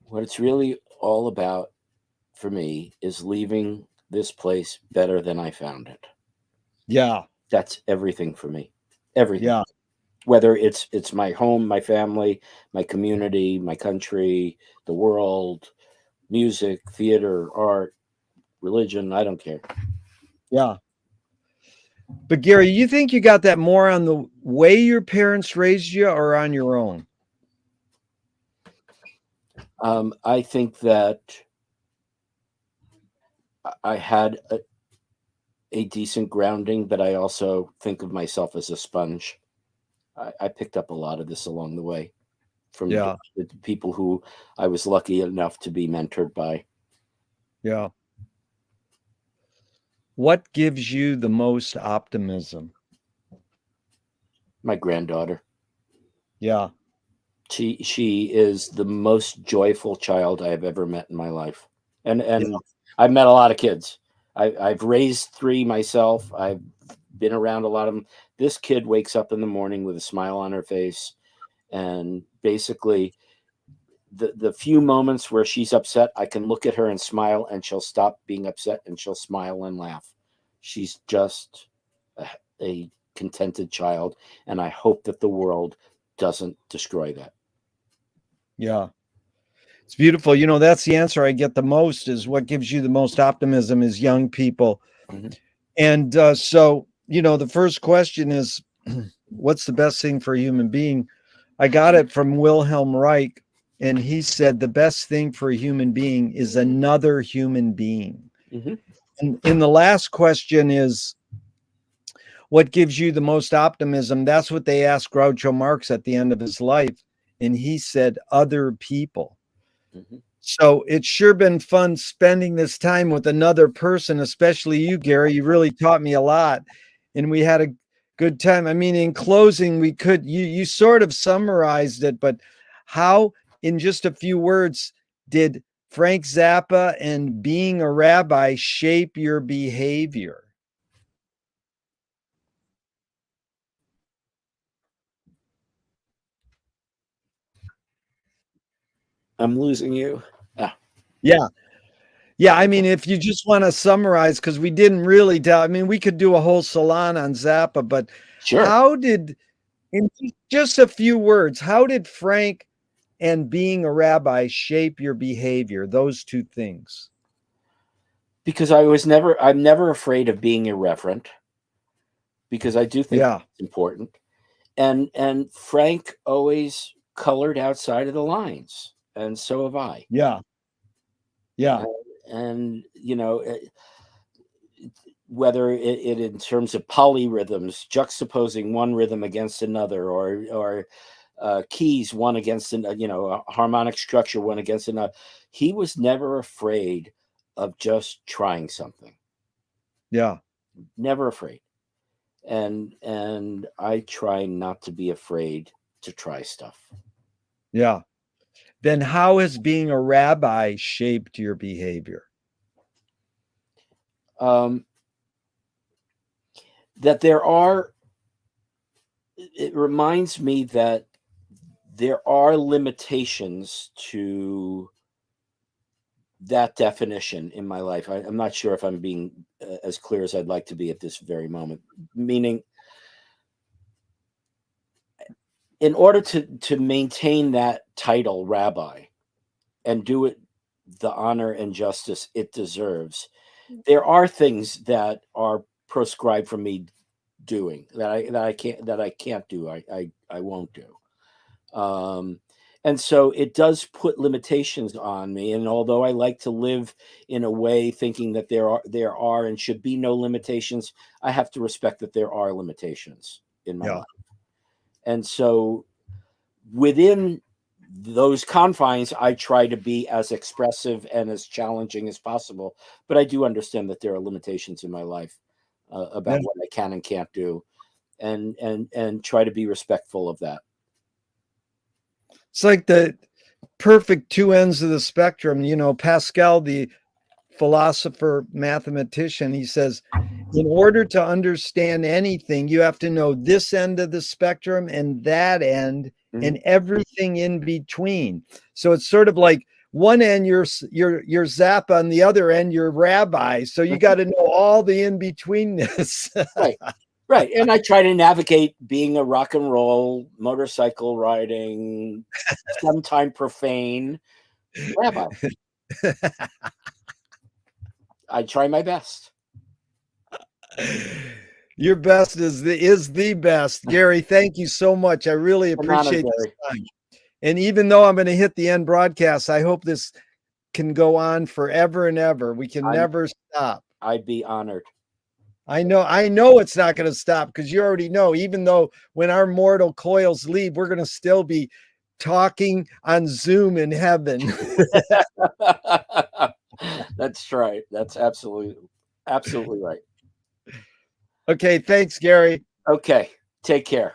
What it's really all about for me is leaving this place better than I found it. Yeah. That's everything for me. Everything. Yeah. Whether it's my home, my family, my community, my country, the world, music, theater, art, religion, I don't care. Yeah. But Gary, you think you got that more on the way your parents raised you or on your own? I think that I had a decent grounding, but I also think of myself as a sponge. I picked up a lot of this along the way from Yeah. the people who I was lucky enough to be mentored by. Yeah. What gives you the most optimism? My granddaughter. Yeah. She is the most joyful child I have ever met in my life, and Yeah. I've met a lot of kids. I've raised 3 myself. I've been around a lot of them. This kid wakes up in the morning with a smile on her face, and basically the few moments where she's upset, I can look at her and smile, and she'll stop being upset, and she'll smile and laugh. She's just a contented child, and I hope that the world doesn't destroy that. Yeah. It's beautiful. You know, that's the answer I get the most, is what gives you the most optimism is young people. Mm-hmm. And so, you know, the first question is, what's the best thing for a human being? I got it from Wilhelm Reich, and he said the best thing for a human being is another human being. Mm-hmm. And the last question is, what gives you the most optimism? That's what they asked Groucho Marx at the end of his life. And he said, other people. Mm-hmm. So it's sure been fun spending this time with another person, especially you, Gary. You really taught me a lot, and we had a good time. I mean, in closing, you sort of summarized it, but how, in just a few words, did Frank Zappa and being a rabbi shape your behavior? I'm losing you. Ah. Yeah. Yeah, I mean, if you just want to summarize, because we didn't really tell, I mean, we could do a whole salon on Zappa, but Sure. how did, in just a few words, how did Frank and being a rabbi shape your behavior? Those two things. Because I'm never afraid of being irreverent, because I do think Yeah, it's important. And Frank always colored outside of the lines, and so have I. yeah, yeah, And you know, whether it in terms of polyrhythms, juxtaposing one rhythm against another, or keys one against another, you know, a harmonic structure one against another. He was never afraid of just trying something. yeah, Never afraid. And I try not to be afraid to try stuff. yeah. Then how has being a rabbi shaped your behavior? Um, that there are, it reminds me that there are limitations to that definition in my life. I'm not sure if I'm being as clear as I'd like to be at this very moment. Meaning, in order to maintain that title, rabbi, and do it the honor and justice it deserves, there are things that are proscribed from me doing, that I can't do. I won't do. And so it does put limitations on me. And although I like to live in a way thinking that there are and should be no limitations, I have to respect that there are limitations in my Yeah, life. And so within those confines, I try to be as expressive and as challenging as possible. But I do understand that there are limitations in my life about that- what I can and can't do, and try to be respectful of that. it's like the perfect two ends of the spectrum. You know, Pascal, the philosopher, mathematician, he says, in order to understand anything, you have to know this end of the spectrum and that end Mhm. and everything in between. So it's sort of like one end you're Zappa, on the other end you're rabbi. So you got to know all the in betweenness. Right. Right. And I try to navigate being a rock and roll, motorcycle riding, sometime profane rabbi. I try my best. Your best is the best. Gary, thank you so much. I really An honor, appreciate this Gary. time. And even though I'm going to hit the end broadcast, I hope this can go on forever and ever. We can I'm, never stop. I'd be honored. I know it's not going to stop, because you already know, even though when our mortal coils leave, we're going to still be talking on Zoom in heaven. That's right. That's absolutely right. Okay, thanks, Gary. Okay. Take care.